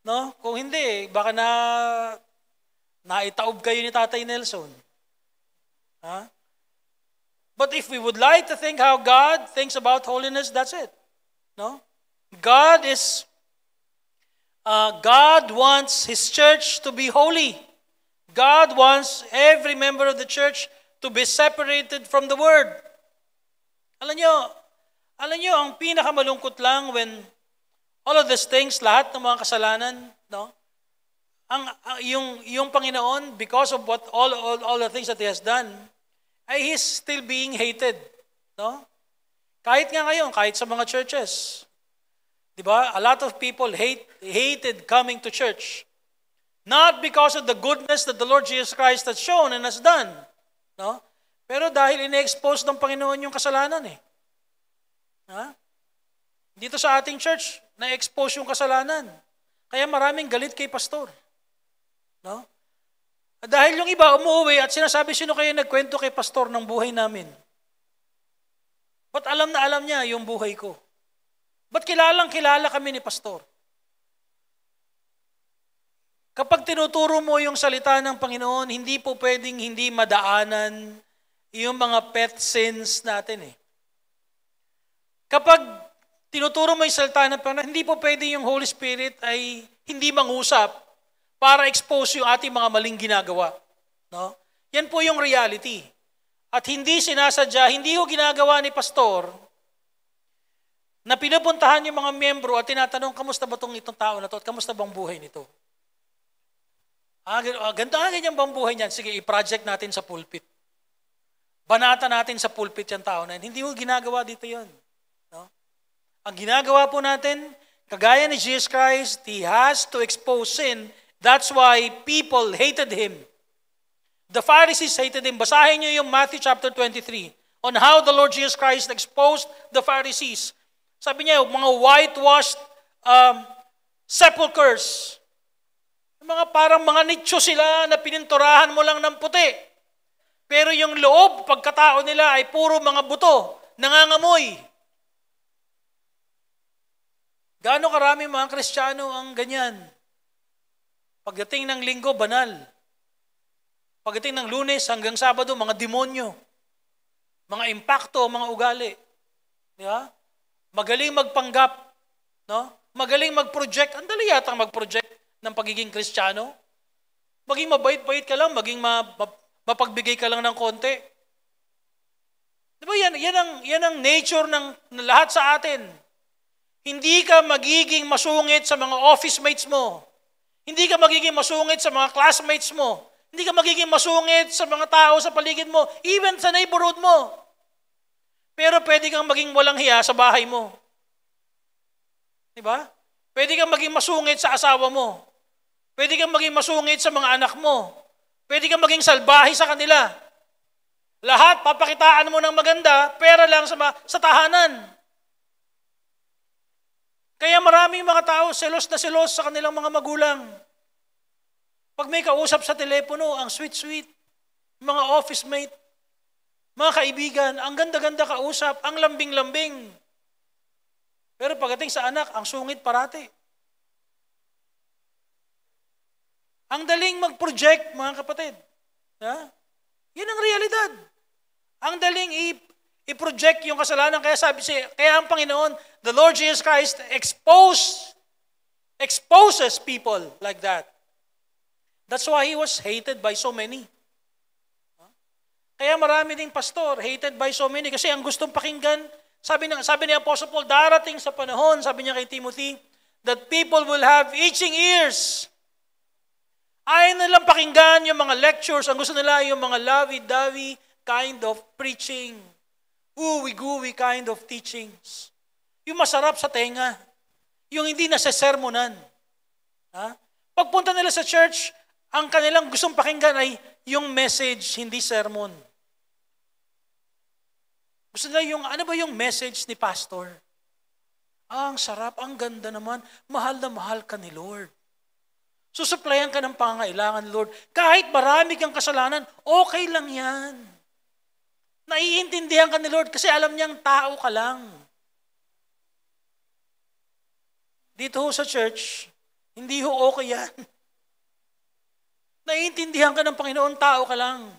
no? Kung hindi, baka naitaob kayo ni Tatay Nelson. Huh? But if we would like to think how God thinks about holiness, that's it. No? God wants His church to be holy. God wants every member of the church to be separated from the Word. Alam nyo, ang pinakamalungkot lang when all of these things, lahat ng mga kasalanan, no? Yung Panginoon, because of what all the things that He has done, ay He's still being hated, no? Kahit nga ngayon, kahit sa mga churches, di ba? A lot of people hated coming to church, not because of the goodness that the Lord Jesus Christ has shown and has done, no? Pero dahil ine-expose ng Panginoon yung kasalanan eh. Ha? Dito sa ating church, na-expose yung kasalanan. Kaya maraming galit kay pastor. No? Dahil yung iba umuwi at sinasabi, sino kayo nagkwento kay pastor ng buhay namin? Ba't alam na alam niya yung buhay ko? Ba't kilala kami ni pastor? Kapag tinuturo mo yung salita ng Panginoon, hindi po pwedeng hindi madaanan yung mga pet sins natin eh. Kapag tinuturo mo yung salita ng Panginoon, hindi po pwede yung Holy Spirit ay hindi mangusap para expose yung ating mga maling ginagawa. No? Yan po yung reality. At hindi sinasadya, hindi ko ginagawa ni pastor na pinupuntahan yung mga miyembro at tinatanong, kamusta ba itong tao na to at kamusta bang buhay nito? Ganda nga ganyan bang buhay niyan? Sige, i-project natin sa pulpit. Banata natin sa pulpit yung tao na yun. Hindi ko ginagawa dito yun. No? Ang ginagawa po natin, kagaya ni Jesus Christ, He has to expose sin. That's why people hated Him. The Pharisees hated Him. Basahin niyo yung Matthew chapter 23 on how the Lord Jesus Christ exposed the Pharisees. Sabi niya, mga whitewashed sepulchres. Mga parang mga nicho sila na pininturahan mo lang ng puti. Pero yung loob, pagkatao nila ay puro mga buto, nangangamoy. Gaano karami mga Kristiyano ang ganyan? Pagdating ng linggo, banal. Pagdating ng Lunes hanggang Sabado, mga demonyo. Mga impakto, mga ugali. Di ba? Magaling magpanggap. No? Magaling mag-project. Ang dali yata mag-project ng pagiging Kristiyano. Maging mabait-bait ka lang, maging mapagbigay ka lang ng konti. Di ba yan ang nature ng lahat sa atin. Hindi ka magiging masungit sa mga office mates mo. Hindi ka magiging masungit sa mga classmates mo. Hindi ka magiging masungit sa mga tao sa paligid mo, even sa neighborhood mo. Pero pwede kang maging walang hiya sa bahay mo. Di ba? Pwede kang maging masungit sa asawa mo. Pwede kang maging masungit sa mga anak mo. Pwede kang maging salbahe sa kanila. Lahat, papakitaan mo ng maganda, pera lang sa tahanan. Kaya maraming mga tao, selos na selos sa kanilang mga magulang. Pag may kausap sa telepono, ang sweet-sweet. mga office mate, mga kaibigan, ang ganda-ganda kausap, ang lambing-lambing. Pero pagdating sa anak, ang sungit parati. Ang daling mag-project, mga kapatid. Ha? Yan ang realidad. Ang daling i-project yung kasalanan. Kaya ang Panginoon, the Lord Jesus Christ, exposes people like that. That's why He was hated by so many. Kaya marami ding pastor, hated by so many. Kasi ang gustong pakinggan, sabi ni Apostle Paul, darating sa panahon, sabi niya kay Timothy, that people will have itching ears. Ayaw nilang pakinggan yung mga lectures. Ang gusto nila yung mga lovey-dovey kind of preaching. Ooey-gooey kind of teachings. Yung masarap sa tenga. Yung hindi nasesermonan. Ha? Pagpunta nila sa church, ang kanilang gustong pakinggan ay yung message, hindi sermon. Gusto nila yung, ano ba yung message ni pastor? Ang sarap, ang ganda naman. Mahal na mahal ka ni Lord. Susuplayan ka ng pangailangan, Lord. Kahit marami kang kasalanan, okay lang yan. Naiintindihan ka ni Lord kasi alam niyang tao ka lang. Dito ho sa church, hindi ho okay yan. Naiintindihan ka ng Panginoon, tao ka lang.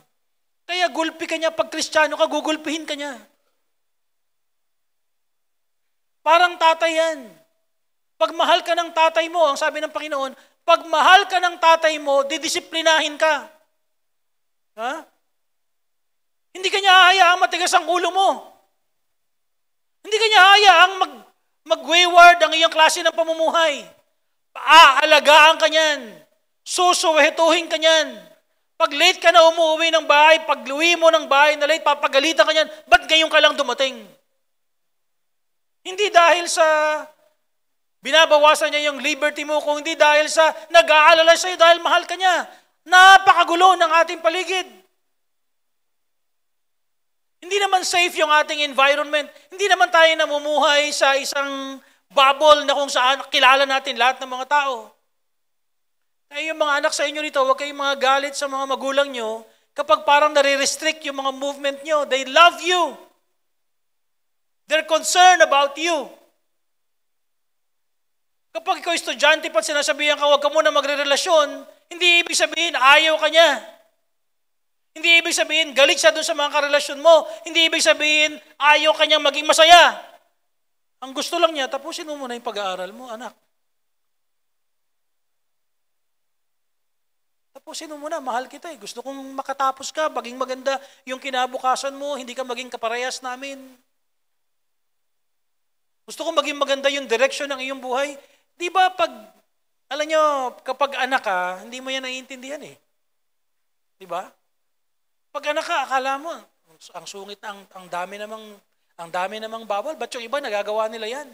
Kaya gulpi ka niya, pag Kristiyano ka, gugulpihin ka niya. Parang tatay yan. Pag mahal ka ng tatay mo, ang sabi ng Panginoon, pag mahal ka ng tatay mo, didisiplinahin ka. Ha? Hindi ka niya hahayaang matigas ang ulo mo. Hindi ka niya hahayaang mag-wayward ang iyong klase ng pamumuhay. Aalagaan ka niyan. Susuwetuhin ka niyan. Pag late ka na umuwi ng bahay, pag uwi mo ng bahay na late, papagalitan ka niyan, ba't ngayon ka lang dumating? Hindi dahil sa binabawasan niya yung liberty mo, kung hindi dahil sa nag-aalala sa'yo dahil mahal ka niya. Napakagulo ng ating paligid. Hindi naman safe yung ating environment. Hindi naman tayo namumuhay sa isang bubble na kung saan kilala natin lahat ng mga tao. Kaya yung mga anak sa inyo rito, huwag kayong mga galit sa mga magulang nyo kapag parang nare-restrict yung mga movement nyo. They love you. They're concerned about you. Kapag ikaw estudyante pa at sinasabihan ka, huwag ka muna magre-relasyon, hindi ibig sabihin, ayaw ka niya. Hindi ibig sabihin, galit siya dun sa mga karelasyon mo. Hindi ibig sabihin, ayaw ka niyang maging masaya. Ang gusto lang niya, tapusin mo muna yung pag-aaral mo, anak. Tapusin mo muna, mahal kita eh. Gusto kong makatapos ka, maging maganda yung kinabukasan mo, hindi ka maging kaparehas namin. Gusto kong maging maganda yung direction ng iyong buhay. Di ba alam nyo, kapag anak ka, hindi mo yan naiintindihan eh. Di ba? Pag anak ka, akala mo, ang sungit, ang dami namang bawal. Ba't yung iba nagagawa nila yan?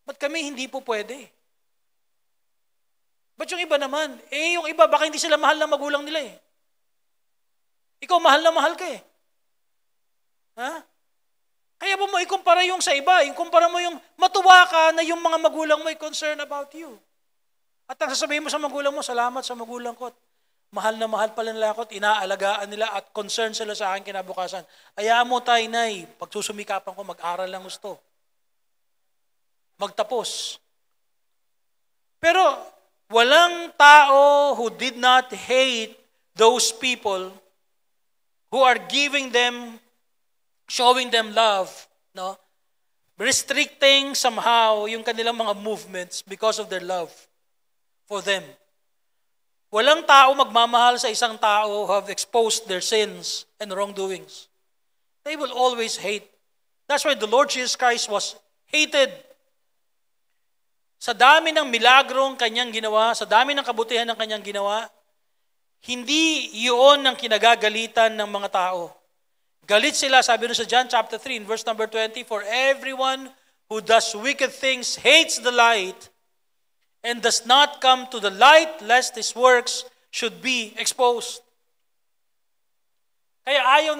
Ba't kami hindi po pwede? Ba't yung iba naman? Yung iba, baka hindi sila mahal ng magulang nila eh. Ikaw mahal na mahal ka eh. Ha? Kaya mo ikumpara yung sa iba. Ikumpara mo yung matuwa ka na yung mga magulang mo ay concerned about you. At ang sasabihin mo sa magulang mo, salamat sa magulang ko. Mahal na mahal pala nila ako at inaalagaan nila at concerned sila sa akin kinabukasan. Hayaan mo tayo, Nay, pagsusumikapan ko, mag-aral lang gusto. Magtapos. Pero walang tao who did not hate those people who are giving them, showing them love, no? Restricting somehow yung kanilang mga movements because of their love for them. Walang tao magmamahal sa isang tao who have exposed their sins and wrongdoings. They will always hate. That's why the Lord Jesus Christ was hated. Sa dami ng milagrong kanyang ginawa, sa dami ng kabutihan ng kanyang ginawa, hindi yun ang kinagagalitan ng mga tao. Galit sila, sabi nun sa John chapter 3, in verse number 20, for everyone who does wicked things hates the light and does not come to the light lest his works should be exposed. Kaya ayaw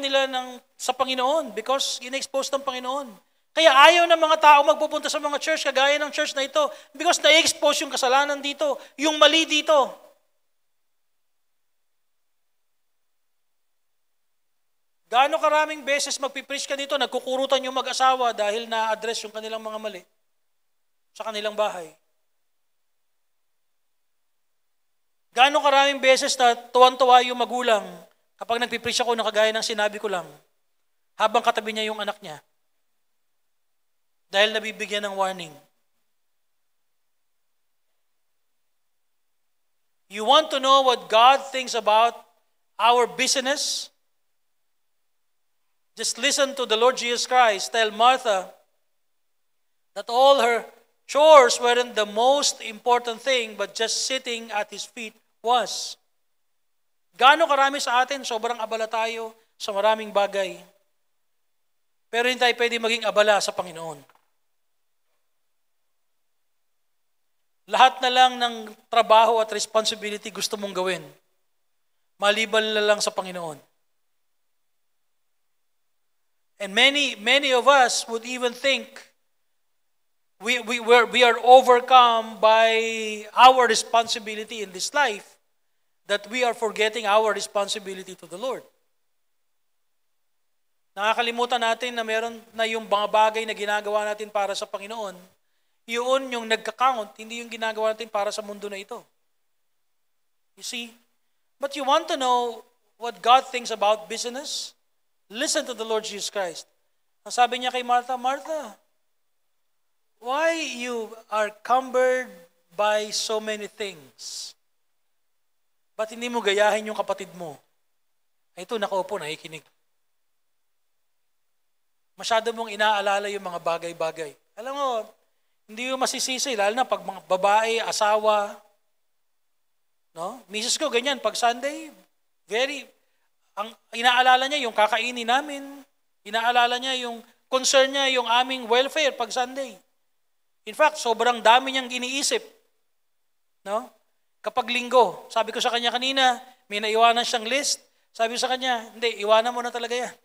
nila sa Panginoon because in-expose ng Panginoon. Kaya ayaw ng mga tao magpupunta sa mga church, kagaya ng church na ito, because na-expose yung kasalanan dito, yung mali dito. Gaano karaming beses magpipreach ka dito, nagkukurutan yung mag-asawa dahil na-address yung kanilang mga mali sa kanilang bahay. Gaano karaming beses na tuwan-tuwa yung magulang kapag nagpipreach ako na kagaya ng sinabi ko lang, habang katabi niya yung anak niya. Dahil nabibigyan ng warning. You want to know what God thinks about our business? Just listen to the Lord Jesus Christ tell Martha that all her chores weren't the most important thing, but just sitting at His feet was. Gaano karami sa atin, sobrang abala tayo sa maraming bagay. Pero hindi tayo pwede maging abala sa Panginoon. Lahat na lang ng trabaho at responsibility gusto mong gawin. Maliban na lang sa Panginoon. And many of us would even think we are overcome by our responsibility in this life, that we are forgetting our responsibility to the Lord. Nakakalimutan natin na meron na yung mga bagay na ginagawa natin para sa Panginoon, yun yung nagka-count, hindi yung ginagawa natin para sa mundo na ito. You see? But you want to know what God thinks about business? Listen to the Lord Jesus Christ. Ang sabi niya kay Martha, Martha, why you are cumbered by so many things? Ba't hindi mo gayahin yung kapatid mo? Ito, nakaupo, nakikinig. Masyado mong inaalala yung mga bagay-bagay. Alam mo, hindi yung masisisi, lalo na pag mga babae, asawa. No? Misis ko, ganyan, pag Sunday, ang inaalala niya yung kakainin namin, inaalala niya yung concern niya, yung aming welfare pag Sunday. In fact, sobrang dami niyang iniisip. No? Kapag linggo, sabi ko sa kanya kanina, may naiwanan siyang list. Sabi ko sa kanya, hindi, iwanan mo na talaga yan.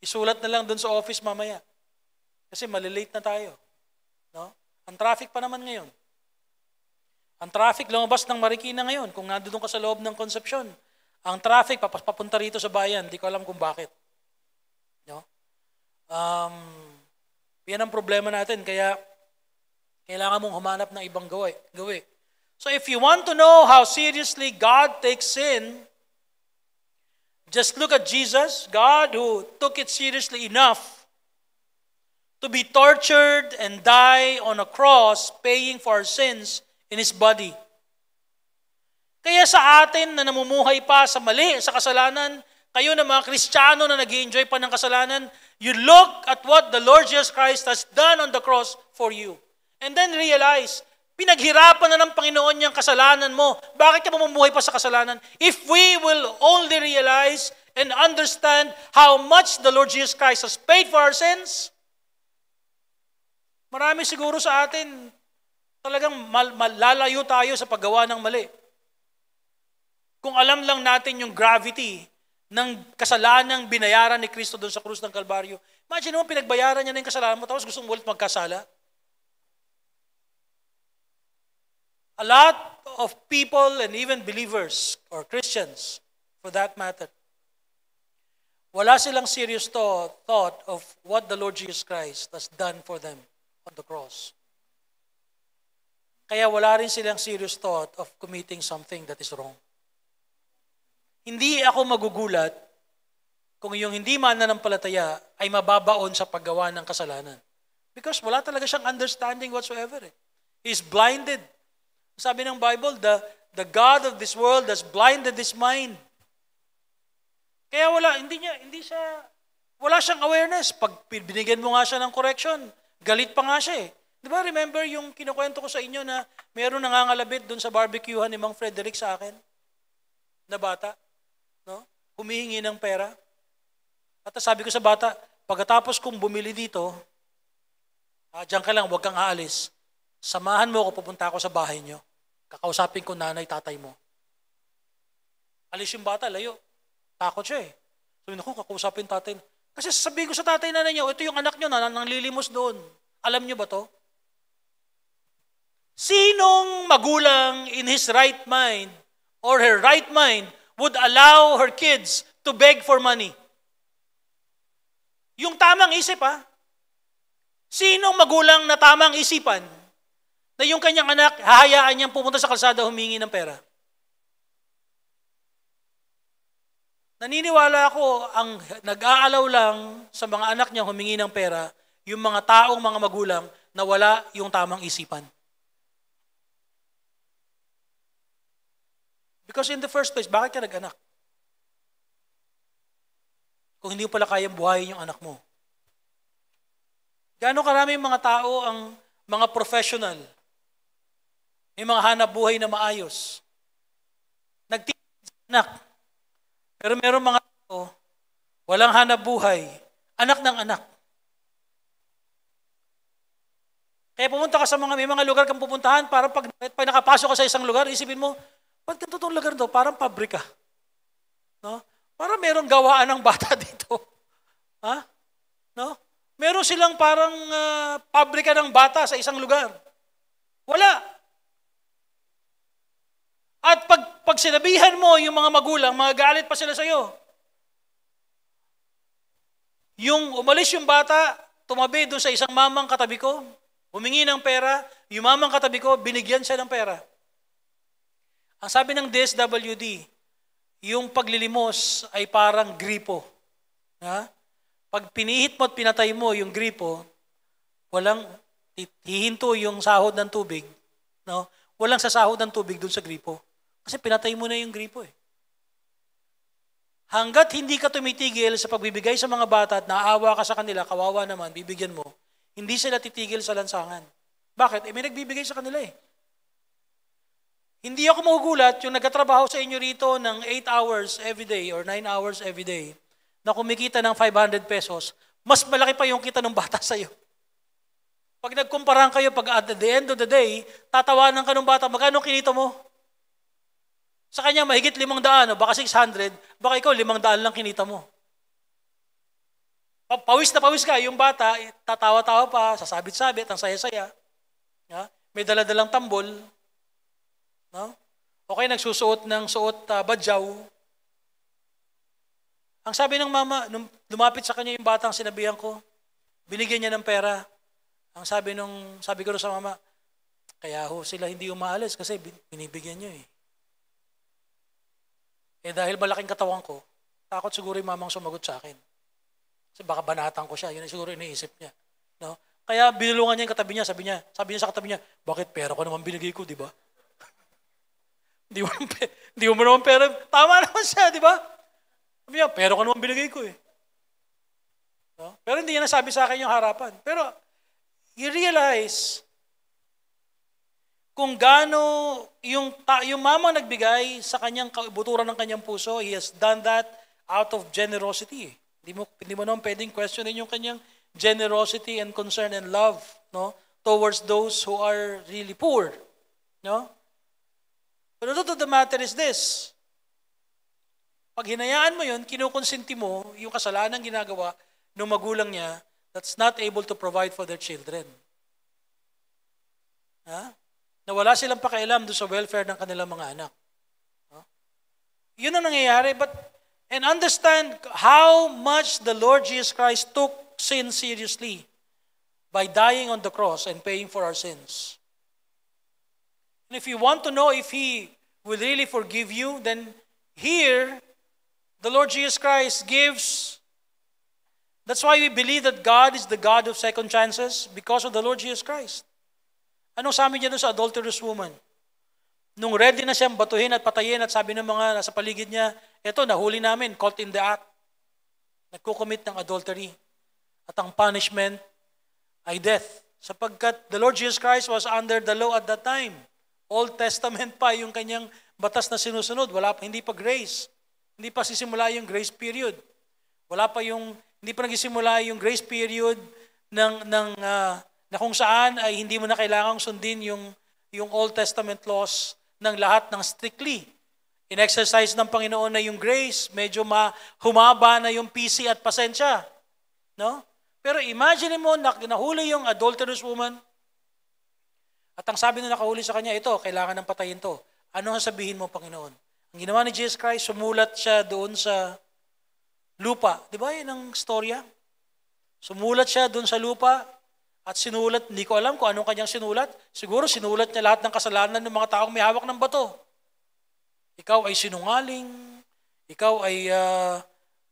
Isulat na lang dun sa office mamaya. Kasi malilate na tayo. No? Ang traffic pa naman ngayon. Ang traffic lumabas ng Marikina ngayon, kung nandun ka sa loob ng Concepcion. Ang traffic papunta rito sa bayan, di ko alam kung bakit. No? Yan ang problema natin, kaya kailangan mong humanap ng ibang gawi. So if you want to know how seriously God takes sin, just look at Jesus, God who took it seriously enough to be tortured and die on a cross, paying for our sins in His body. Kaya sa atin na namumuhay pa sa mali, sa kasalanan, kayo na mga Kristiyano na nag-i-enjoy pa ng kasalanan, you look at what the Lord Jesus Christ has done on the cross for you. And then realize, pinaghirapan na ng Panginoon niyang kasalanan mo. Bakit ka mamumuhay pa sa kasalanan? If we will only realize and understand how much the Lord Jesus Christ has paid for our sins, marami siguro sa atin, talagang malalayo tayo sa paggawa ng mali. Kung alam lang natin yung gravity ng kasalanang binayaran ni Kristo doon sa krus ng Kalbaryo, imagine mo, pinagbayaran niya na yung kasalanan mo, tapos gusto mo ulit magkasala. A lot of people and even believers or Christians, for that matter, wala silang serious thought of what the Lord Jesus Christ has done for them on the cross. Kaya wala rin silang serious thought of committing something that is wrong. Hindi ako magugulat kung yung hindi mananampalataya ay mababaon sa paggawa ng kasalanan. Because wala talaga siyang understanding whatsoever. He's blinded. Sabi ng Bible, the God of this world has blinded his mind. Kaya wala siyang awareness. Pag binigyan mo nga siya ng correction, galit pa nga siya eh. Di ba, remember yung kinukwento ko sa inyo na mayroong nangangalabit doon sa barbecuehan ni Mang Frederick sa akin? Na bata? No? Humihingi ng pera. At sabi ko sa bata, pagkatapos kong bumili dito, diyan ka lang, huwag kang aalis. Samahan mo ako, pupunta ako sa bahay niyo. Kakausapin ko nanay, tatay mo. Alis yung bata, layo. Takot siya eh. Sabi ko, kakausapin tatay. Kasi sabihin ko sa tatay nanay niyo, ito yung anak niyo na nanglilimos doon. Alam niyo ba to? Sinong magulang in his right mind or her right mind would allow her kids to beg for money? Yung tamang isip, ha? Sinong magulang na tamang isipan na yung kanyang anak, hahayaan niyang pumunta sa kalsada humingi ng pera? Naniniwala ako, ang nag-aalaw lang sa mga anak niya humingi ng pera, yung mga taong mga magulang na wala yung tamang isipan. Because in the first place, bakit ka nag-anak? Kung hindi mo pala kayang buhayin yung anak mo. Gaano karami mga tao ang mga professional, may mga hanap buhay na maayos, nagtitigil sa anak. Pero meron mga tao, walang hanap buhay, anak ng anak. Kaya pumunta ka sa may mga lugar kang pupuntahan, para pag nakapasok ka sa isang lugar, isipin mo, ba't ganito itong lugar to? Parang pabrika. No? Parang meron gawaan ng bata dito. Ha? No? Meron silang parang pabrika ng bata sa isang lugar. Wala. At pag sinabihan mo yung mga magulang, magagalit pa sila sa'yo. Yung umalis yung bata, tumabi doon sa isang mamang katabi ko, humingi ng pera, yung mamang katabi ko, binigyan siya ng pera. Ang sabi ng DSWD, yung paglilimos ay parang gripo. Ha? Pag pinihit mo at pinatay mo yung gripo, walang hihinto yung sahod ng tubig. No? Walang sasahod ng tubig dun sa gripo. Kasi pinatay mo na yung gripo eh. Hanggat hindi ka tumitigil sa pagbibigay sa mga bata at naawa ka sa kanila, kawawa naman, bibigyan mo, hindi sila titigil sa lansangan. Bakit? May nagbibigay sa kanila eh. Hindi ako magugulat yung nagkatrabaho sa inyo rito ng 8 hours every day or 9 hours every day na kumikita ng 500 pesos, mas malaki pa yung kita ng bata sa'yo. Pag nagkumparan kayo, pag at the end of the day, tatawanan ka ng bata, magkano kinita mo? Sa kanya, mahigit 500 o baka 600, baka ikaw 500 lang kinita mo. Pawis na pawis ka, yung bata, tatawa-tawa pa, sasabit-sabit, ang saya-saya. May dala-dalang tambol. No? Okay, nagsusuot ng badyaw. Ang sabi ng mama, nung lumapit sa kanya yung batang sinabihan ko, binigyan niya ng pera. Ang sabi ko sa mama, kaya ho sila hindi umaalis kasi binibigyan niyo eh. Dahil malaking katawan ko, takot siguro yung mamang sumagot sa akin. Kasi baka banatan ko siya, yun siguro iniisip niya. No? Kaya binulungan niya yung katabi niya, sabi niya sa katabi niya, bakit pera ko naman binigay ko, di ba? Di mo naman pera. Tama naman siya, di ba? Sabi niya, pera ko naman binigay ko eh. No? Pero hindi niya nasabi sa akin yung harapan. Pero you realize kung gaano yung mama nagbigay sa kanyang buturan ng kanyang puso, he has done that out of generosity. Hindi mo naman pwedeng questionin yung kanyang generosity and concern and love, no, towards those who are really poor, no? But the truth of the matter is this. Pag hinayaan mo yun, kinukonsinti mo yung kasalanan ginagawa ng magulang niya that's not able to provide for their children. Ha? Na wala silang pakialam doon sa welfare ng kanilang mga anak. Yun ang nangyayari. And understand how much the Lord Jesus Christ took sin seriously by dying on the cross and paying for our sins. And if you want to know if He will really forgive you, then here, the Lord Jesus Christ gives. That's why we believe that God is the God of second chances, because of the Lord Jesus Christ. Anong sabi niya doon sa adulterous woman? Nung ready na siyang batuhin at patayin at sabi ng mga nasa paligid niya, eto, nahuli namin, caught in the act. Nagkukomit ng adultery. At ang punishment ay death. Sapagkat the Lord Jesus Christ was under the law at that time. Old Testament pa yung kanyang batas na sinusunod. Hindi pa grace. Hindi pa sisimula yung grace period. Hindi pa nagsisimula yung grace period na kung saan ay hindi mo na kailangang sundin yung Old Testament laws ng lahat ng strictly. In-exercise ng Panginoon na yung grace, medyo humaba na yung PC at pasensya. No? Pero imagine mo, nahuli yung adulterous woman, at ang sabi na nakahuli sa kanya, ito, kailangan ng patayin to. Ano ang sabihin mo, Panginoon? Ang ginawa ni Jesus Christ, sumulat siya doon sa lupa. Di ba yun ang storya? Sumulat siya dun sa lupa at sinulat, hindi ko alam kung anong kanyang sinulat. Siguro sinulat niya lahat ng kasalanan ng mga taong may hawak ng bato. Ikaw ay sinungaling, ikaw ay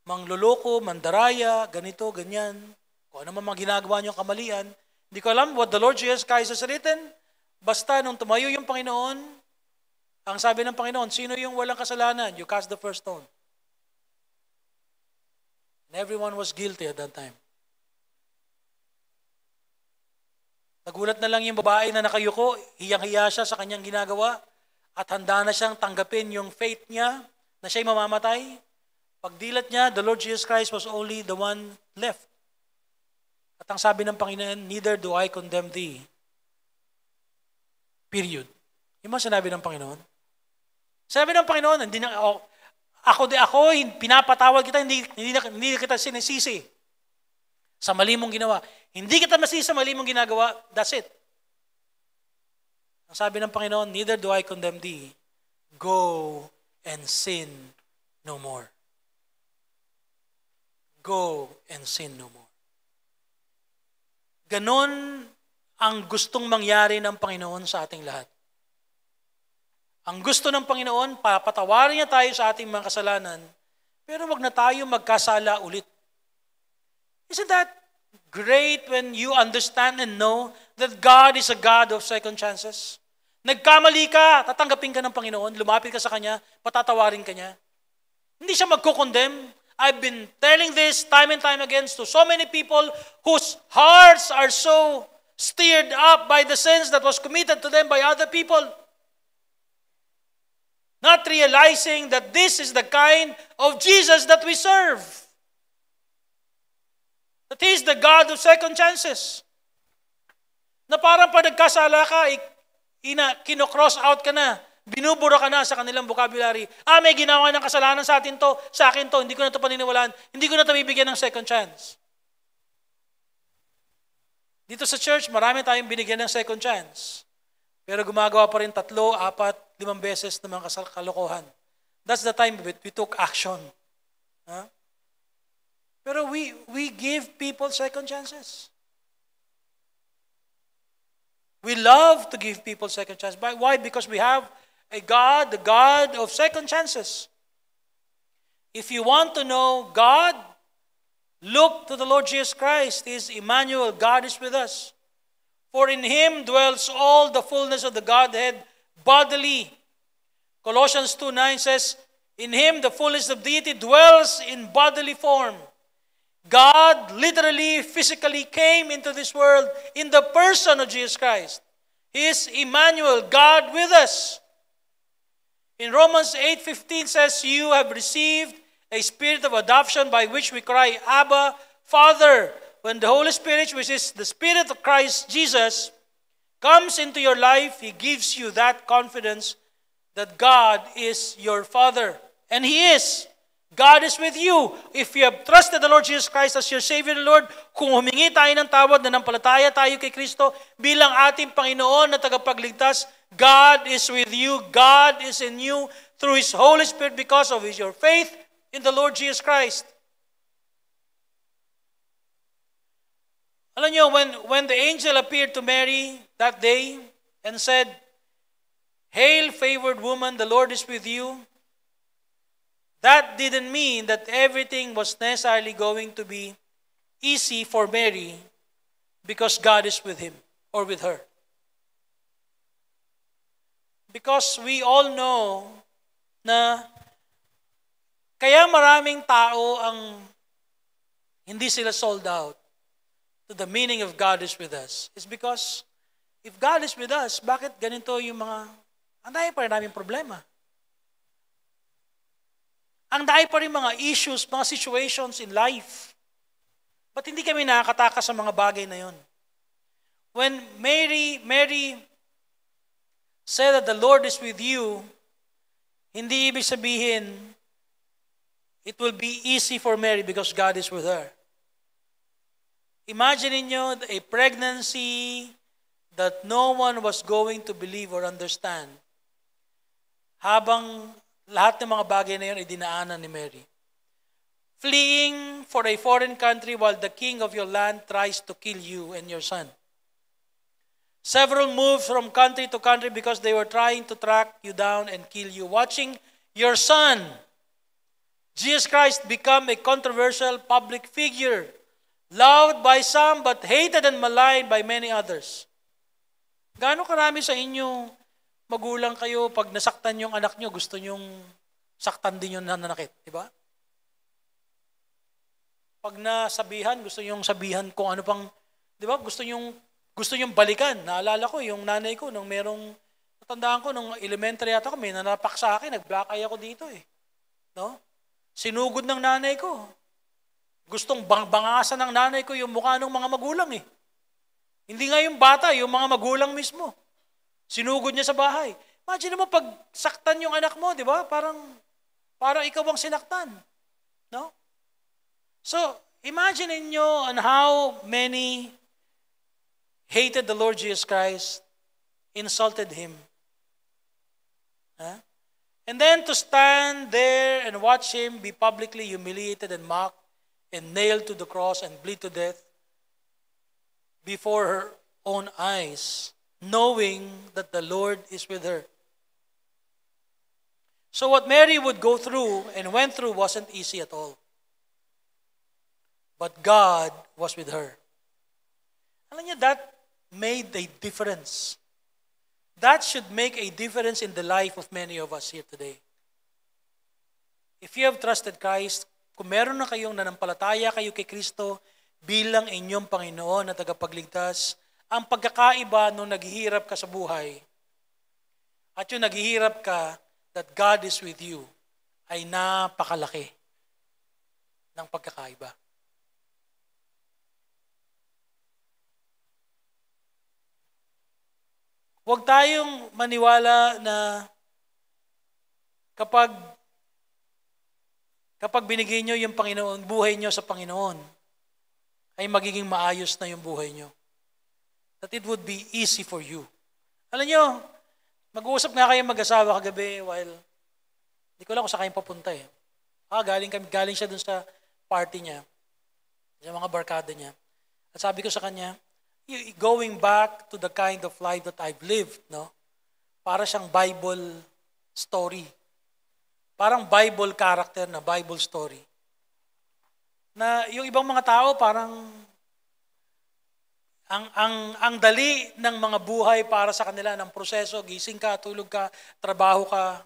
mangloloko, mandaraya, ganito, ganyan. Kung ano man mga ginagawa niyong kamalian. Hindi ko alam what the Lord Jesus Christ has written. Basta nung tumayo yung Panginoon, ang sabi ng Panginoon, sino yung walang kasalanan? You cast the first stone. And everyone was guilty at that time. Nagulat na lang yung babae na nakayuko, hiyang-hiya siya sa kanyang ginagawa at handa na siyang tanggapin yung fate niya na siya'y mamamatay. Pagdilat niya, the Lord Jesus Christ was only the one left. At ang sabi ng Panginoon, neither do I condemn thee. Period. Yung mga sinabi ng Panginoon. Sabi ng Panginoon, hindi na, ako, pinapatawad kita, hindi kita sinisisi sa mali mong ginawa. Hindi kita masisi sa mali mong ginagawa, that's it. Ang sabi ng Panginoon, neither do I condemn thee. Go and sin no more. Go and sin no more. Ganon ang gustong mangyari ng Panginoon sa ating lahat. Ang gusto ng Panginoon, papatawarin niya tayo sa ating mga kasalanan, pero wag na tayo magkasala ulit. Isn't that great when you understand and know that God is a God of second chances? Nagkamali ka, tatanggapin ka ng Panginoon, lumapit ka sa Kanya, patatawarin ka niya. Hindi siya magko-condemn. I've been telling this time and time again to so many people whose hearts are so stirred up by the sins that was committed to them by other people. Not realizing that this is the kind of Jesus that we serve. That He is the God of second chances. Na parang pag nagkasala ka, kino-cross out ka na, binubura ka na sa kanilang vocabulary. May ginawa ng kasalanan sa atin to, sa akin to, hindi ko na to paniniwalaan, hindi ko na to bibigyan ng second chance. Dito sa church, marami tayong binigyan ng second chance. Pero gumagawa pa rin 3, 4, 5 beses ng mga kalokohan. That's the time we took action. Huh? Pero we give people second chances. We love to give people second chances. Why? Because we have a God, the God of second chances. If you want to know God, look to the Lord Jesus Christ. He is Emmanuel. God is with us. For in Him dwells all the fullness of the Godhead bodily. Colossians 2:9 says, in Him the fullness of deity dwells in bodily form. God literally, physically came into this world in the person of Jesus Christ. He is Emmanuel, God with us. In Romans 8:15 says, you have received a spirit of adoption by which we cry, Abba, Father. When the Holy Spirit, which is the Spirit of Christ Jesus, comes into your life, He gives you that confidence that God is your Father. And He is. God is with you. If you have trusted the Lord Jesus Christ as your Savior and Lord, kung humingi tayo ng tawad, nanampalataya tayo kay Kristo bilang ating Panginoon na tagapagligtas, God is with you. God is in you through His Holy Spirit because of your faith in the Lord Jesus Christ. Alam niyo, when the angel appeared to Mary that day and said, Hail, favored woman, the Lord is with you, that didn't mean that everything was necessarily going to be easy for Mary because God is with him or with her. Because we all know na kaya maraming tao ang hindi sila sold out to the meaning of God is with us. It's because if God is with us, bakit ganito yung mga, ang dahil pa rin namin problema. Ang dahil pa rin mga issues, mga situations in life. Ba't hindi kami nakakatakas sa mga bagay na yon? When Mary said that the Lord is with you, hindi ibig sabihin, it will be easy for Mary because God is with her. Imagine niyo a pregnancy that no one was going to believe or understand. Habang lahat ng mga bagay na yun ay dinaanan ni Mary. fleeing for a foreign country while the king of your land tries to kill you and your son. Several moved from country to country because they were trying to track you down and kill you. Watching your son, Jesus Christ, become a controversial public figure, loved by some but hated and maligned by many others. Gaano karami sa inyo magulang kayo pag nasaktan yung anak nyo, gusto nyong saktan din yung nananakit, di ba? Pag nasabihan, gusto nyong sabihan kung ano pang, di ba? Gusto nyong balikan. Naalala ko, yung nanay ko, nung natandaan ko, nung elementary yata ko, may nanapak sa akin, nag-black eye ako dito eh. No? Sinugod ng nanay ko. Gustong bangasan ng nanay ko yung mukha ng mga magulang eh. Hindi nga yung bata, yung mga magulang mismo. Sinugod niya sa bahay. Imagine mo pag saktan yung anak mo, di ba? Parang ikaw ang sinaktan. No? So, imagine niyo on how many hated the Lord Jesus Christ, insulted Him. Huh? And then to stand there and watch Him be publicly humiliated and mocked and nailed to the cross and bleed to death before her own eyes, knowing that the Lord is with her. So what Mary would go through and went through wasn't easy at all. But God was with her. Alam niyo, that made a difference. That should make a difference in the life of many of us here today. If you have trusted Christ, kung meron na kayong nanampalataya kayo kay Kristo bilang inyong Panginoon at tagapagligtas, ang pagkakaiba nung naghihirap ka sa buhay at yung naghihirap ka that God is with you ay napakalaki ng pagkakaiba. Huwag tayong maniwala na kapag binigay nyo yung Panginoon, buhay nyo sa Panginoon, ay magiging maayos na yung buhay nyo. That it would be easy for you. Alam nyo, mag-uusap nga kayo mag-asawa kagabi while, hindi ko lang kung saan kayo papunta eh. Galing siya dun sa party niya, sa mga barkada niya. At sabi ko sa kanya, going back to the kind of life that I've lived, no? Para siyang Bible story. Parang Bible character na Bible story. Na yung ibang mga tao parang ang dali ng mga buhay para sa kanila ng proseso, gising ka, tulog ka, trabaho ka,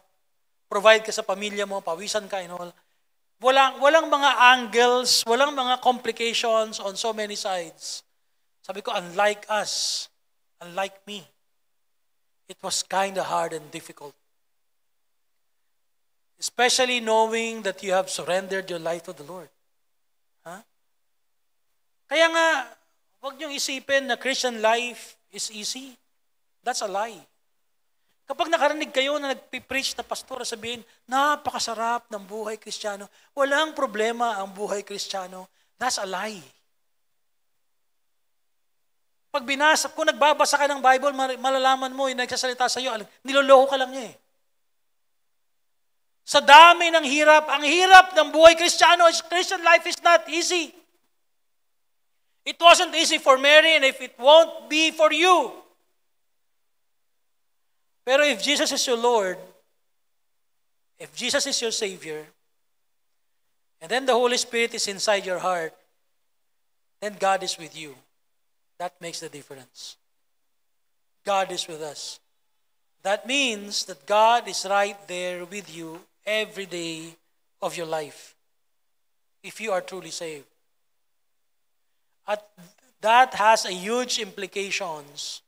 provide ka sa pamilya mo, pawisan ka and all. Walang mga angles, walang mga complications on so many sides. Sabi ko, unlike us, unlike me, it was kind of hard and difficult. Especially knowing that you have surrendered your life to the Lord. Huh? Kaya nga, huwag niyong isipin na Christian life is easy. That's a lie. Kapag nakarinig kayo na nagpipreach na pastor, sabihin, napakasarap ng buhay Kristiyano, walang problema ang buhay Kristiyano, that's a lie. Pag kung nagbabasa ka ng Bible, malalaman mo yung nagsasalita sa iyo, niloloko ka lang niya eh. Sa dami ng hirap, ang hirap ng buhay Kristiyano, Christian life is not easy. It wasn't easy for Mary and if it won't be for you. Pero if Jesus is your Lord, if Jesus is your Savior, and then the Holy Spirit is inside your heart, then God is with you. That makes the difference. God is with us. That means that God is right there with you every day of your life if you are truly saved. At that has a huge implications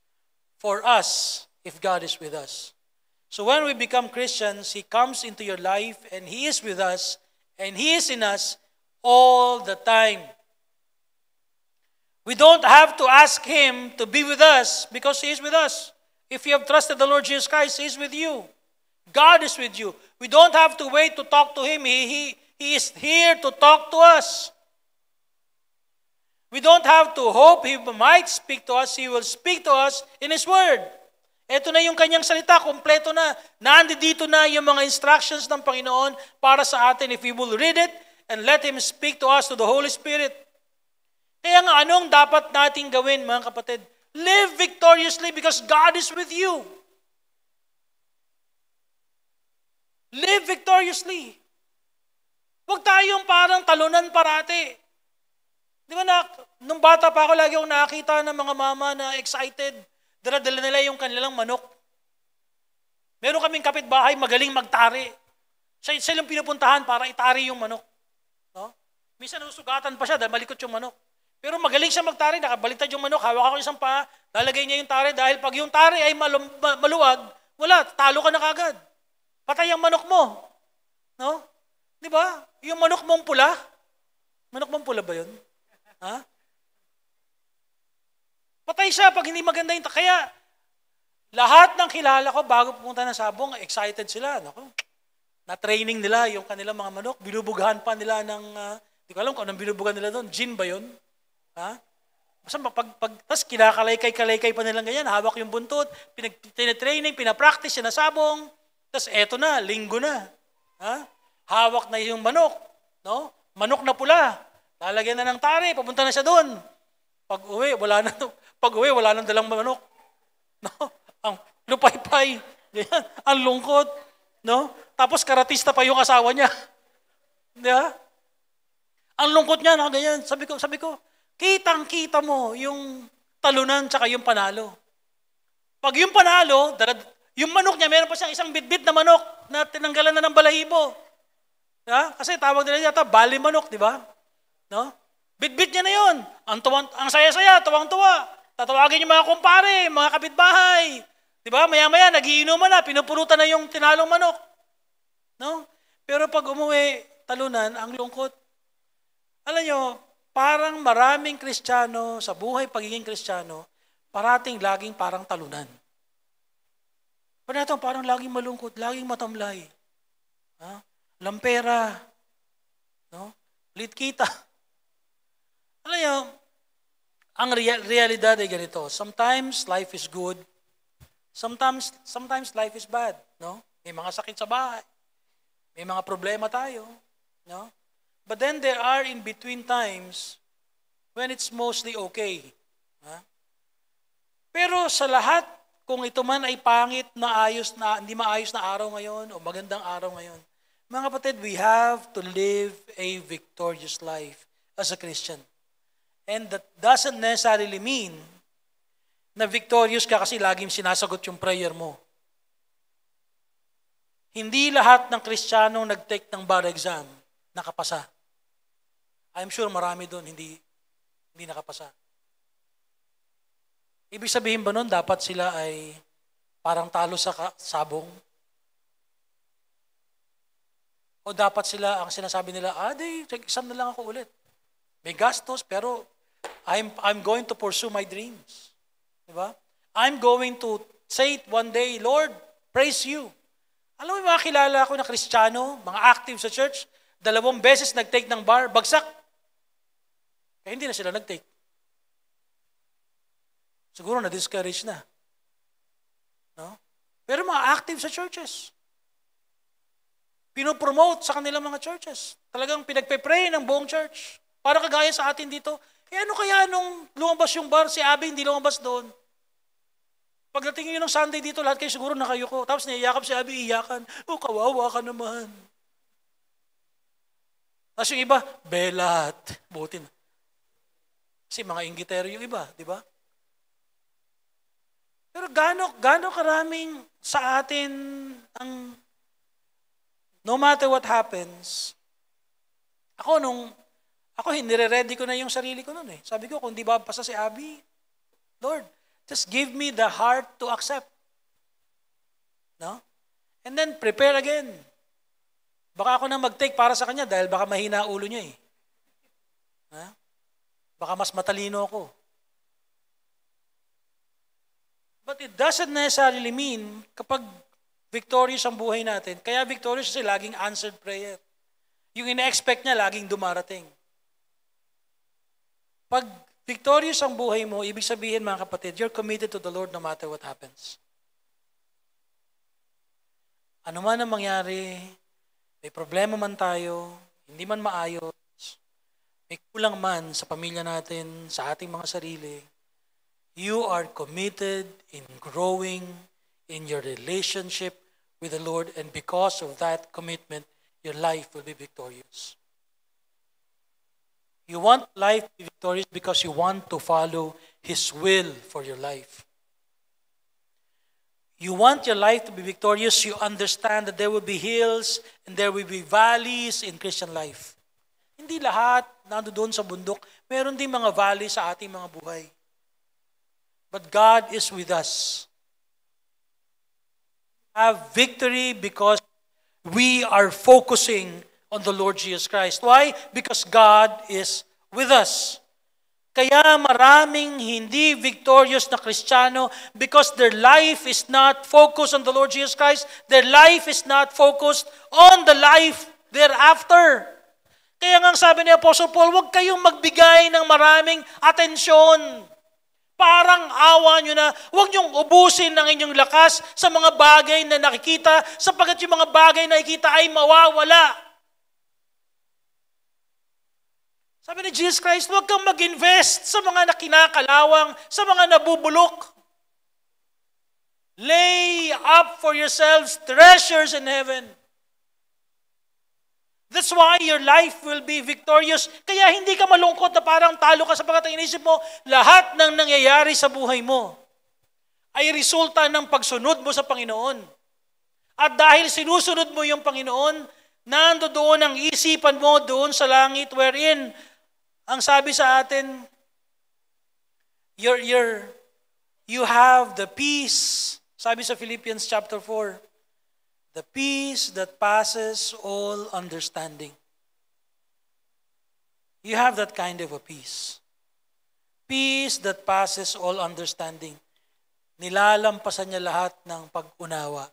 for us if God is with us. So when we become Christians, He comes into your life and He is with us and He is in us all the time. We don't have to ask Him to be with us because He is with us. If you have trusted the Lord Jesus Christ, He is with you. God is with you. We don't have to wait to talk to Him. He is here to talk to us. We don't have to hope He might speak to us. He will speak to us in His Word. Ito na yung kanyang salita, kompleto na. Nandito na yung mga instructions ng Panginoon para sa atin if we will read it and let Him speak to us to the Holy Spirit. Kaya nga, anong dapat nating gawin, mga kapatid? Live victoriously because God is with you. Live victoriously. Huwag tayong parang talunan parati. Di ba nung bata pa ako, lagi akong nakakita ng mga mama na excited. Dala-dala nila yung kanilang manok. Meron kaming kapitbahay, magaling magtari. Siya yung pinupuntahan para itari yung manok. No? Minsan nasugatan pa siya dahil malikot yung manok. Pero magaling siya magtari, nakabaliktad yung manok, hawak ako yung isang paa, lalagay niya yung tari dahil pag yung tari ay maluwag, wala, talo ka na kagad. Patay ang manok mo. No? Di ba? Yung manok mong pula. Manok mong pula ba yun? Ha? Patay siya pag hindi maganda yung kaya lahat ng kilala ko bago pumunta ng Sabong, excited sila. Naku, na-training nila yung kanilang mga manok. Binubugahan pa nila ng, di ko alam kung anong binubugahan nila doon. Gin ba yun? Ha? Basta tapos kinakalaykay-kalaykay pa nilang ganyan. Hawak yung buntot, pinatraining, pinapractice, sinasabong. Tapos eto na, linggo na. Ha? Hawak na yung manok. No? Manok na pula. Lalagyan na ng tari, papunta na siya doon. Pag-uwi, wala nang dalang manok. No? Ang lupay-pay. Ganyan, ang lungkot. No? Tapos karatista pa yung asawa niya. Di ba? Ang lungkot niya, no? Ganyan. Sabi ko, kitang-kita mo yung talunan tsaka yung panalo. Pag yung panalo, yung manok niya, meron pa siyang isang bitbit na manok na tinanggalan na ng balahibo. Diba? Kasi tawag nila yata, bali manok, di ba? No? Bitbit niya na yun. Ang saya-saya, tuwang-tuwa. Tatawagin yung mga kumpare, mga kapitbahay. Di ba? Maya-maya, nagiinuman na, pinupurutan na yung tinalong manok. No? Pero pag umuwi, talunan, ang lungkot. Alam nyo, parang maraming Kristiyano, sa buhay pagiging Kristiyano, parating laging parang talunan. Parang laging malungkot, laging matamlay. Ha? Lampera. No? Litkita. Alam nyo, ang realidad ay ganito. Sometimes life is good. Sometimes life is bad. No? May mga sakit sa bahay. May mga problema tayo. No? But then there are in between times when it's mostly okay. Ha? Pero sa lahat, kung ito man ay pangit na hindi maayos na araw ngayon o magandang araw ngayon, mga kapatid, we have to live a victorious life as a Christian. And that doesn't necessarily mean na victorious ka kasi laging sinasagot yung prayer mo. Hindi lahat ng Kristiyanong nag-take ng bar exam nakapasa. I'm sure marami doon hindi nakapasa. Ibig sabihin ba nun, dapat sila ay parang talo sa sabong? O dapat sila, ang sinasabi nila, exam na lang ako ulit. May gastos, pero I'm going to pursue my dreams. Diba? I'm going to say it one day, Lord, praise you. Alam mo yung mga kilala ko na Kristiyano, mga active sa church, 2 beses nag-take ng bar, bagsak. Kaya hindi na sila nag-take. Siguro na-discourage na. No? Pero mga active sa churches. Pinopromote sa kanilang mga churches. Talagang pinagpe-pray ng buong church. Para kagaya sa atin dito, ano kaya nung lumabas yung bar, si Abby hindi lumabas doon? Pagdating nyo ng Sunday dito, lahat kayo siguro nakayuko. Tapos niyayakap si Abby, iyakan. Kawawa ka naman. Tapos yung iba, belat. Buti na. Kasi mga inggitero yung iba, di ba? Pero gaano karaming sa atin ang no matter what happens, ako nire-ready ko na yung sarili ko noon eh. Sabi ko, kung di ba pasa si Abby, Lord, just give me the heart to accept. No? And then prepare again. Baka ako na mag-take para sa kanya dahil baka mahina ulo niya eh. Ha? Baka mas matalino ako. But it doesn't necessarily mean kapag victorious ang buhay natin, kaya victorious kasi laging answered prayer. Yung ina-expect niya laging dumarating. Pag victorious ang buhay mo, ibig sabihin mga kapatid, you're committed to the Lord no matter what happens. Ano man ang mangyari, may problema man tayo, hindi man maayos, may kulang man sa pamilya natin, sa ating mga sarili, you are committed in growing in your relationship with the Lord, and because of that commitment, your life will be victorious. You want life to be victorious because you want to follow His will for your life. You want your life to be victorious, you understand that there will be hills and there will be valleys in Christian life. Hindi lahat nandoon sa bundok. Meron din mga valley sa ating mga buhay. But God is with us. Have victory because we are focusing on the Lord Jesus Christ. Why? Because God is with us. Kaya maraming hindi victorious na Kristiyano because their life is not focused on the Lord Jesus Christ. Their life is not focused on the life thereafter. Kaya nga sabi ni Apostle Paul, huwag kayong magbigay ng maraming atensyon. Parang awa nyo na, huwag nyong ubusin ang inyong lakas sa mga bagay na nakikita sapagkat yung mga bagay na nakikita ay mawawala. Sabi ni Jesus Christ, huwag kang mag-invest sa mga nakinakalawang, sa mga nabubulok. Lay up for yourselves treasures in heaven. That's why your life will be victorious. Kaya hindi ka malungkot na parang talo ka sapagkat ang inisip mo, lahat ng nangyayari sa buhay mo ay resulta ng pagsunod mo sa Panginoon. At dahil sinusunod mo yung Panginoon, nandoon ang isipan mo doon sa langit wherein ang sabi sa atin, you have the peace. Sabi sa Philippians chapter 4, the peace that passes all understanding. You have that kind of a peace. Peace that passes all understanding. Nilalampasan niya lahat ng pag-unawa.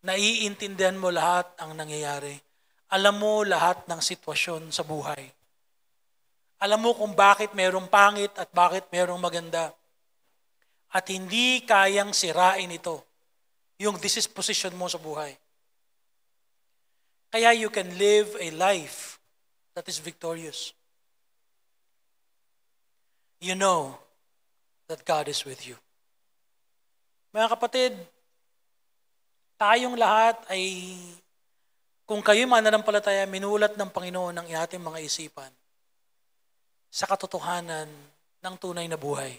Naiintindihan mo lahat ang nangyayari. Alam mo lahat ng sitwasyon sa buhay. Alam mo kung bakit mayroong pangit at bakit mayroong maganda. At hindi kayang sirain ito, yung disposition mo sa buhay. Kaya you can live a life that is victorious. You know that God is with you. Mga kapatid, tayong lahat ay, kung kayo mananampalataya, minulat ng Panginoon ang ating mga isipan sa katotohanan ng tunay na buhay.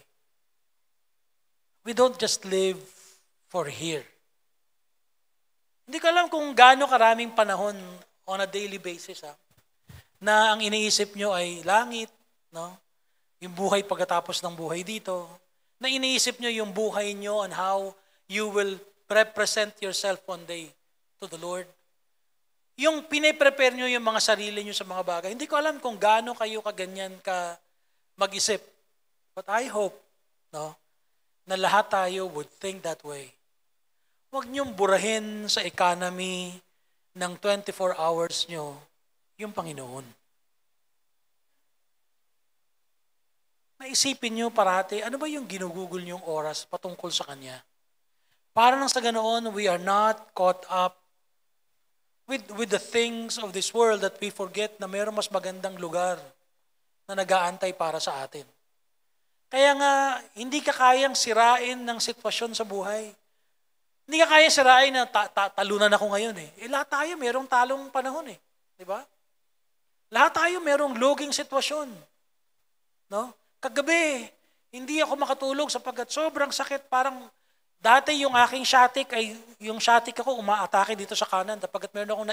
We don't just live for here. Hindi ko alam kung gaano karaming panahon on a daily basis na ang iniisip nyo ay langit, no? Yung buhay pagkatapos ng buhay dito, na iniisip nyo yung buhay nyo and how you will represent yourself one day to the Lord. Yung pine-prepare nyo yung mga sarili nyo sa mga bagay. Hindi ko alam kung gaano kayo kaganyan ka mag-isip. But I hope, no, na lahat tayo would think that way. Huwag nyong burahin sa economy ng 24 hours nyo yung Panginoon. Naisipin nyo parati, ano ba yung ginugugol nyong oras patungkol sa Kanya? Para nang sa ganoon, we are not caught up with the things of this world that we forget na mayroong mas magandang lugar na nag-aantay para sa atin. Kaya nga, hindi ka kayang sirain ng sitwasyon sa buhay. Hindi ka kayang sirain na talunan ako ngayon eh. Lahat tayo mayroong talong panahon eh. Di ba? Lahat tayo mayroong loging sitwasyon. No? Kagabi, hindi ako makatulog sapagkat sobrang sakit. Parang dati yung aking sciatic ay, yung sciatic ako umaatake dito sa kanan sapagkat meron akong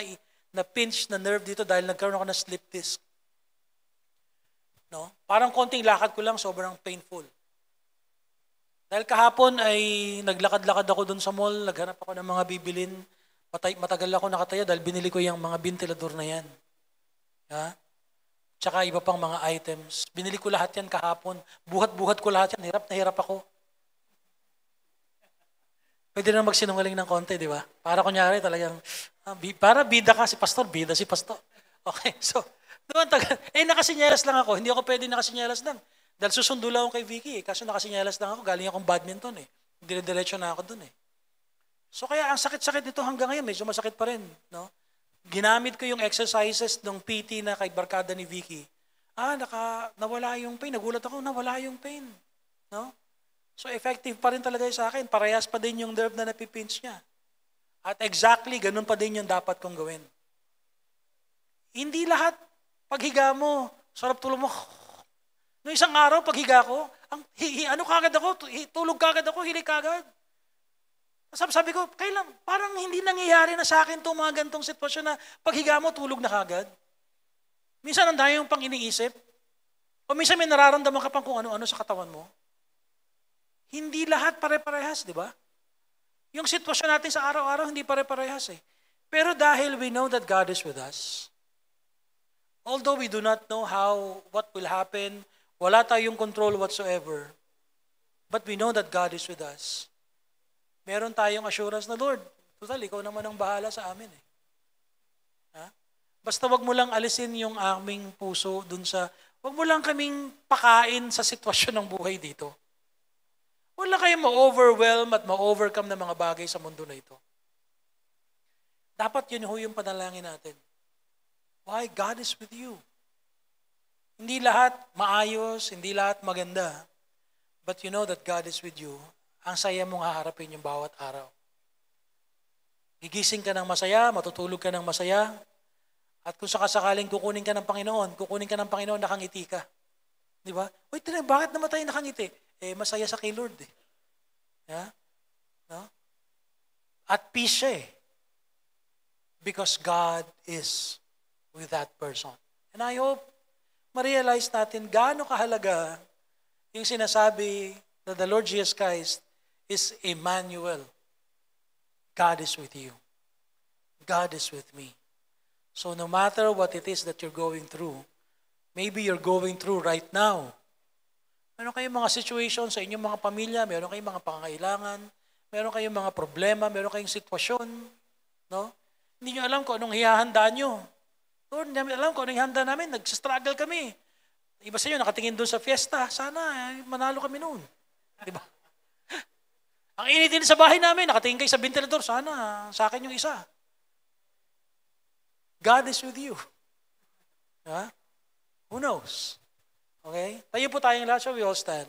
na-pinch na nerve dito dahil nagkaroon ako ng slip disc. No? Parang konting lakad ko lang, sobrang painful. Dahil kahapon ay naglakad-lakad ako doon sa mall, naghanap ako ng mga bibilin. Matagal ako nakatayo dahil binili ko yung mga ventilador na yan. Ha? Tsaka iba pang mga items. Binili ko lahat yan kahapon. Buhat-buhat ko lahat yan. Hirap na hirap ako. Pwede na magsinungaling ng konti, di ba? Para kunyari talagang, para bida ka si pastor, bida si pastor. Okay, so, doon nakasinyelas lang ako. Hindi ako pwede nakasinyelas lang. Dahil susundo lang ako kay Vicky eh. Kaso nakasinyelas lang ako. Galing akong badminton eh. Dire-diretso na ako doon eh. So kaya ang sakit-sakit nito hanggang ngayon. Medyo masakit pa rin. No? Ginamit ko yung exercises ng PT na kay barkada ni Vicky. Nawala yung pain. Nagulat ako, nawala yung pain. No? So effective pa rin talaga sa akin. Parehas pa din yung nerve na napipinch niya. At exactly, ganun pa din yung dapat kong gawin. Hindi lahat, paghiga mo, sarap tulog mo. Noong isang araw, paghiga ko, kagad ako, tulog kagad ako, hilig kagad. Sabi ko, kailan, parang hindi nangyayari na sa akin itong mga gantong sitwasyon na paghiga mo, tulog na kagad. Minsan ang dami yung pang iniisip. O minsan may nararamdaman ka pang kung ano-ano sa katawan mo. Hindi lahat pare-parehas, di ba? Yung sitwasyon natin sa araw-araw, hindi pare-parehas eh. Pero dahil we know that God is with us, although we do not know what will happen, wala tayong control whatsoever, but we know that God is with us. Meron tayong assurance na, Lord, total, ikaw naman ang bahala sa amin eh. Ha? Basta wag mo lang alisin yung aming puso dun sa, wag mo lang kaming pakain sa sitwasyon ng buhay dito. Wala kayong ma-overwhelm at ma-overcome ng mga bagay sa mundo na ito. Dapat yun yung panalangin natin. Why? God is with you. Hindi lahat maayos, hindi lahat maganda, but you know that God is with you. Ang saya mong haharapin yung bawat araw. Gigising ka ng masaya, matutulog ka ng masaya, at kung sakasakaling kukunin ka ng Panginoon, nakangiti ka. Di ba? Wait, bakit namatay nakangiti? Masaya sa kay Lord eh. Yeah? No? At peace siya eh. Because God is with that person. And I hope ma-realize natin gaano kahalaga yung sinasabi na the Lord Jesus Christ is Emmanuel. God is with you. God is with me. So no matter what it is that you're going through, maybe you're going through right now. Meron kayong mga situation sa inyong mga pamilya, meron kayong mga pangangailangan, meron kayong mga problema, meron kayong sitwasyon, no? Hindi nyo alam kung anong hihahanda nyo. Lord, hindi namin alam kung anong hihahanda namin, nag-struggle kami. Iba sa inyo, nakatingin doon sa fiesta, sana manalo kami noon. Di ba? Ang init din sa bahay namin, nakatingin kayo sa ventilador, sana sa akin yung isa. God is with you. Ha? Who knows? Okay? Tayo po tayong lahat, shall we all stand?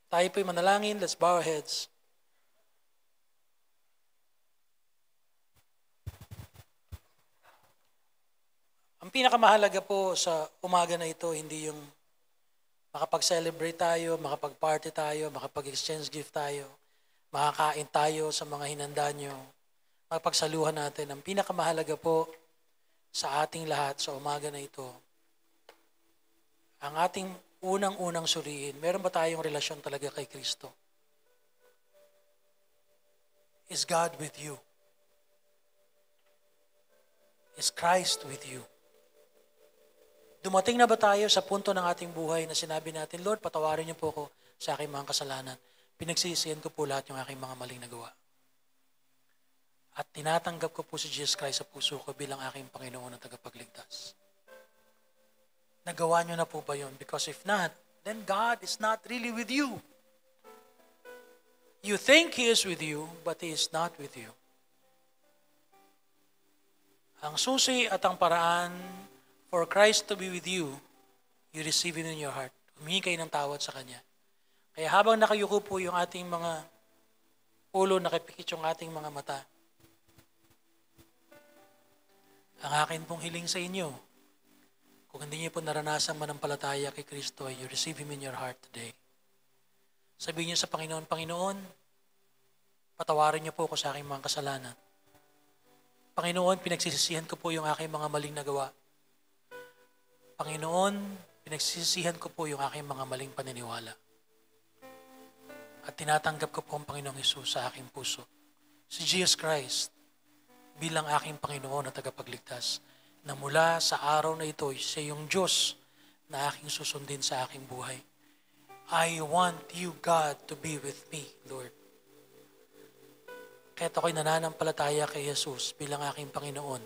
Tayo po'y manalangin, let's bow our heads. Ang pinakamahalaga po sa umaga na ito, hindi yung makapag-celebrate tayo, makapag-party tayo, makapag-exchange gift tayo, makakain tayo sa mga hinanda nyo, makapagsaluhan natin. Ang pinakamahalaga po sa ating lahat sa umaga na ito, ang ating unang-unang suriin, meron ba tayong relasyon talaga kay Kristo? Is God with you? Is Christ with you? Dumating na ba tayo sa punto ng ating buhay na sinabi natin, Lord, patawarin niyo po ako sa aking mga kasalanan. Pinagsisihan ko po lahat yung aking mga maling nagawa. At tinatanggap ko po si Jesus Christ sa puso ko bilang aking Panginoon at tagapagligtas. Nagawa niyo na po ba yun? Because if not, then God is not really with you. You think He is with you, but He is not with you. Ang susi at ang paraan for Christ to be with you, you receive Him in your heart. Humingi kayo ng tawad sa Kanya. Kaya habang nakayuko po yung ating mga ulo, nakipikit yung ating mga mata, ang akin pong hiling sa inyo, kung hindi niyo po naranasang manampalataya kay Kristo, you receive Him in your heart today. Sabihin niyo sa Panginoon, Panginoon, patawarin niyo po ako sa aking mga kasalanan. Panginoon, pinagsisisihan ko po yung aking mga maling nagawa. Panginoon, pinagsisisihan ko po yung aking mga maling paniniwala. At tinatanggap ko po ang Panginoong Hesus sa aking puso. Si Jesus Christ bilang aking Panginoon at tagapagligtas na mula sa araw na ito, siya yung Diyos na aking susundin sa aking buhay. I want you, God, to be with me, Lord. Kahit ako'y nananampalataya kay Jesus bilang aking Panginoon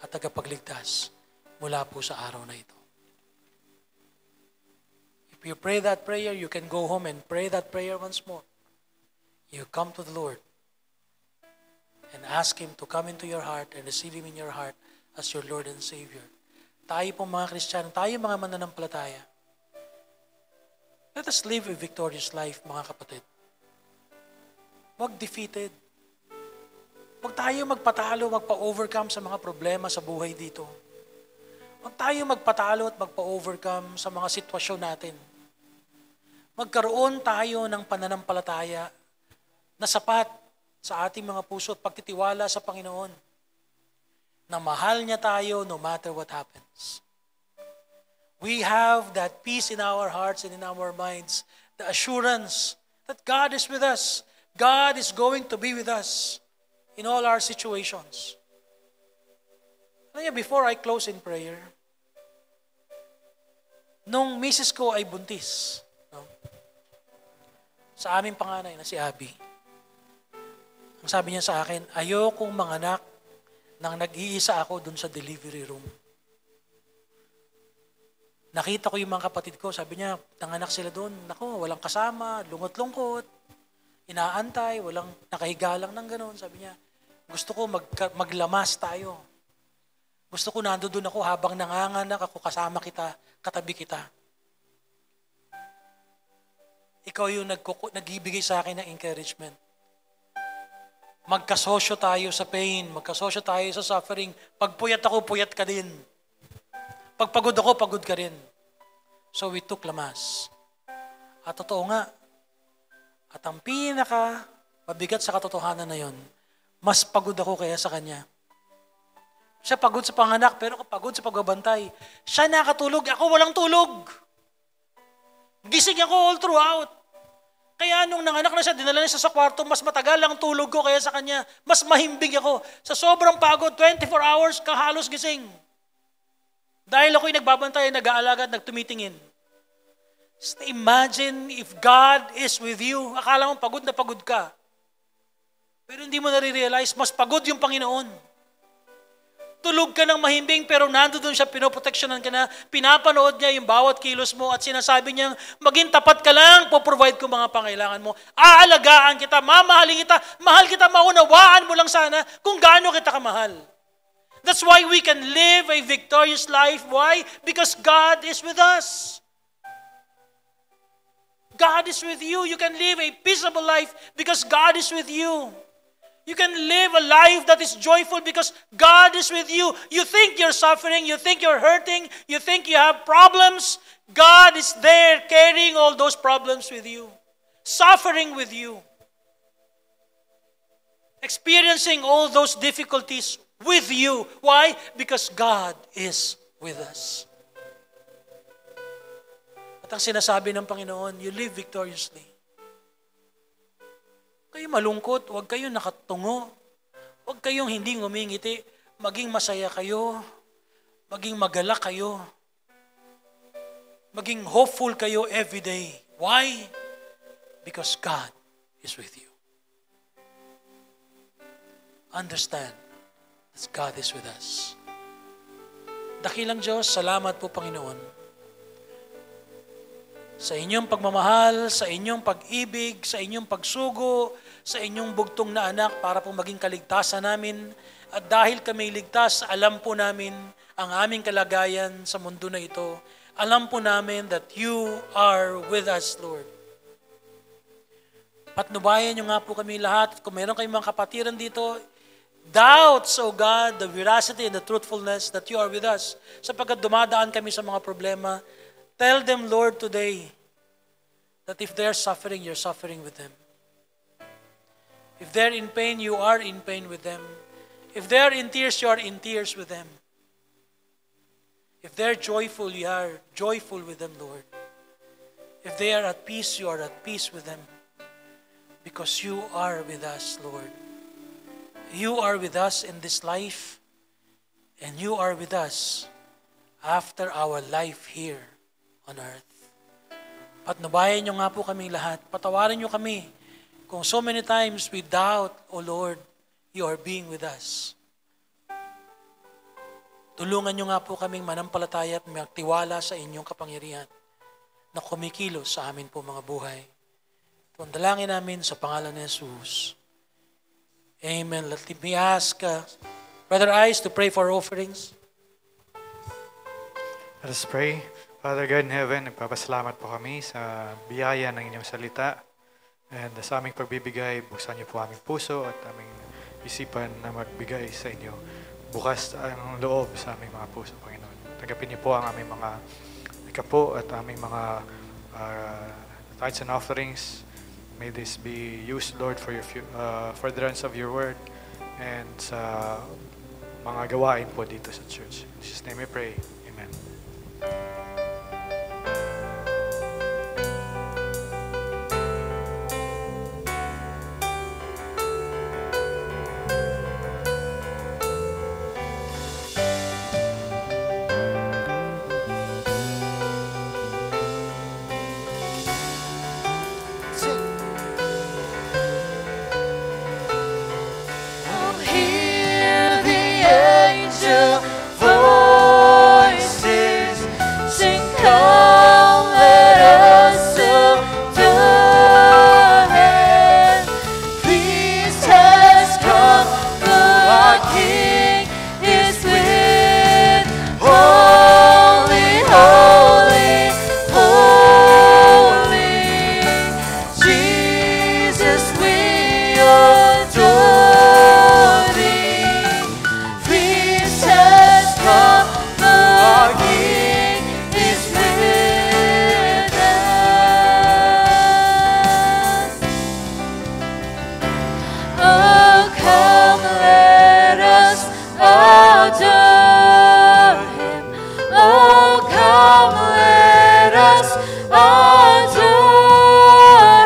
at tagapagligtas mula po sa araw na ito. If you pray that prayer, you can go home and pray that prayer once more. You come to the Lord. and ask Him to come into your heart and receive Him in your heart as your Lord and Savior. Tayo pong mga Kristiyano, tayo mga mananampalataya. Let us live a victorious life, mga kapatid. Huwag defeated. Huwag tayo magpatalo, magpa-overcome sa mga problema sa buhay dito. Huwag tayo magpatalo at magpa-overcome sa mga sitwasyon natin. Magkaroon tayo ng pananampalataya na sapat sa ating mga puso at pagtitiwala sa Panginoon na mahal niya tayo no matter what happens. We have that peace in our hearts and in our minds, the assurance that God is with us. God is going to be with us in all our situations. Before I close in prayer, nung misis ko ay buntis, no? Sa aming panganay na si Abby, ang sabi niya sa akin, ayokong manganak nang nag-iisa ako dun sa delivery room. Nakita ko yung mga kapatid ko, sabi niya, nanganak sila doon. Nako, walang kasama, lungot-lungkot, inaantay, walang nakahiga lang ng gano'n. Sabi niya, gusto ko maglamas tayo. Gusto ko nandoon ako habang nanganganak ako, kasama kita, katabi kita. Ikaw yung nagbibigay sa akin ng encouragement. Magkasosyo tayo sa pain, magkasosyo tayo sa suffering. Pag puyat ako, puyat ka din. Pag pagod ako, pagod ka rin. So we took lamas. At totoo nga, at ang mabigat sa katotohanan na yon, mas pagod ako kaya sa kanya. Siya pagod sa panganak, pero pagod sa pagbabantay. Siya nakatulog, ako walang tulog. Gising ako all throughout. Kaya nung nanganak na siya, dinala niya sa kwarto, mas matagal ang tulog ko kaya sa kanya. Mas mahimbing ako. Sa sobrang pagod, 24 hours kahalos gising. Dahil ako'y nagbabantay, nag-aalaga at nagtumitingin. Just imagine if God is with you. Akala mo pagod na pagod ka. Pero hindi mo nare-realize, mas pagod yung Panginoon. Tulog ka ng mahimbing pero nandoon siya, pinoproteksyonan ka na, pinapanood niya yung bawat kilos mo at sinasabi niya, maging tapat ka lang, po-provide ko mga pangailangan mo. Aalagaan kita, mamahalin kita, mahal kita, maunawaan mo lang sana kung gaano kita kamahal. That's why we can live a victorious life. Why? Because God is with us. God is with you. You can live a peaceable life because God is with you. You can live a life that is joyful because God is with you. You think you're suffering, you think you're hurting, you think you have problems. God is there carrying all those problems with you, suffering with you, experiencing all those difficulties with you. Why? Because God is with us. At ang sinasabi ng Panginoon, you live victoriously. Kayo malungkot, huwag kayong nakatungo, huwag kayong hindi ngumingiti, maging masaya kayo, maging magalak kayo, maging hopeful kayo every day. Why? Because God is with you. Understand that God is with us. Dakilang Diyos, salamat po Panginoon sa inyong pagmamahal, sa inyong pag-ibig, sa inyong pagsugo, sa inyong bugtong na anak para po maging kaligtasan namin. At dahil kami ligtas, alam po namin ang aming kalagayan sa mundo na ito. Alam po namin that you are with us, Lord. Patnubayan niyo nga po kami lahat. Kung meron kayong mga kapatiran dito, doubts, O God, the veracity and the truthfulness that you are with us. Sapagkat dumadaan kami sa mga problema, tell them, Lord, today, that if they're suffering, you're suffering with them. If they're in pain, you are in pain with them. If they're in tears, you are in tears with them. If they're joyful, you are joyful with them, Lord. If they are at peace, you are at peace with them. Because you are with us, Lord. You are with us in this life, and you are with us after our life here on earth. Patnubayan niyo nga po kami lahat. Patawarin niyo kami kung so many times we doubt, O Lord, you are being with us. Tulungan niyo nga po kaming manampalataya at magtiwala sa inyong kapangyarihan na kumikilos sa amin po mga buhay. Ito ang dalangin namin sa pangalan ni Jesus. Amen. Let me ask Brother Ice to pray for offerings. Let us pray. Father God in heaven, nagpapasalamat po kami sa biyaya ng inyong salita. And sa aming pagbibigay, buksan niyo po aming puso at aming isipan na magbigay sa inyo. Bukas ang loob sa aming mga puso, Panginoon. Tanggapin niyo po ang aming mga ikapo at aming mga tithes and offerings. May this be used, Lord, for your furtherance of your word and sa mga gawain po dito sa church. In Jesus' name we pray. Amen. Hear the angel voices sing, come, let us adore Him. Peace has come, the King is with. Holy, holy, holy, Jesus, we adore Thee. Peace has come, the King is with us. Oh, come, let us adore Him. Oh, come, let us adore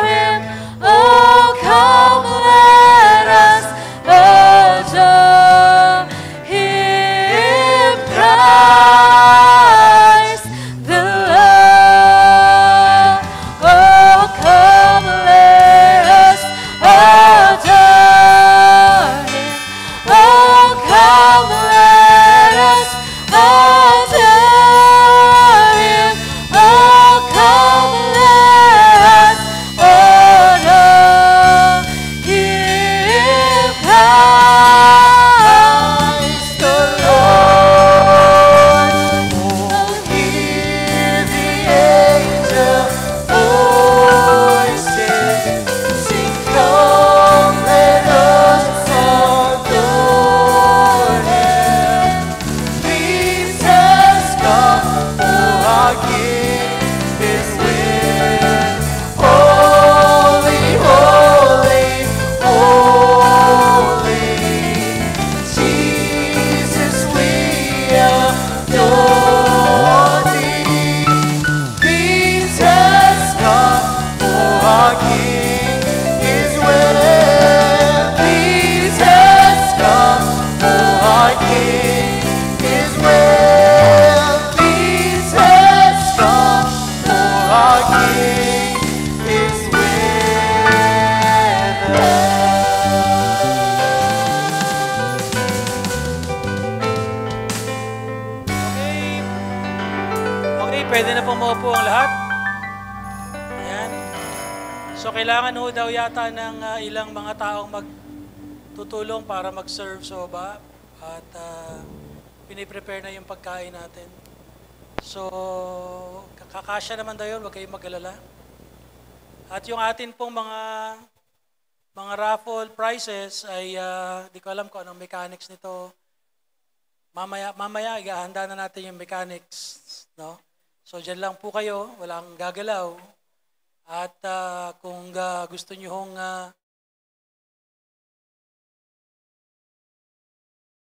Him. Oh, come, let us adore Him, Christ the Lord. Oh, come, let us adore Him. Oh, come, let us adore Him. Oh, come, let us adore Him, Christ the Lord. Oh, hear the angel voices sing, come, let us adore Him. Peace has come, for our King is with. Holy, holy, holy, Jesus, we adore Thee. Peace has come, for our King is with. Peace has come, for our King is with. Peace has come, for our King is with Okay. Okay, pwede na pong maupo ang lahat. Ayan. So, kailangan ho daw yata ng ilang mga taong magtutulong para mag-serve sa baba. At piniprepare na yung pagkain natin. So, kakasya naman daw yun, huwag kayong mag-alala. At yung atin pong mga raffle prizes ay di ko alam kung anong mechanics nito. Mamaya igahanda na natin yung mechanics, no? So diyan lang po kayo, walang gagalaw. At kung gusto niyo hong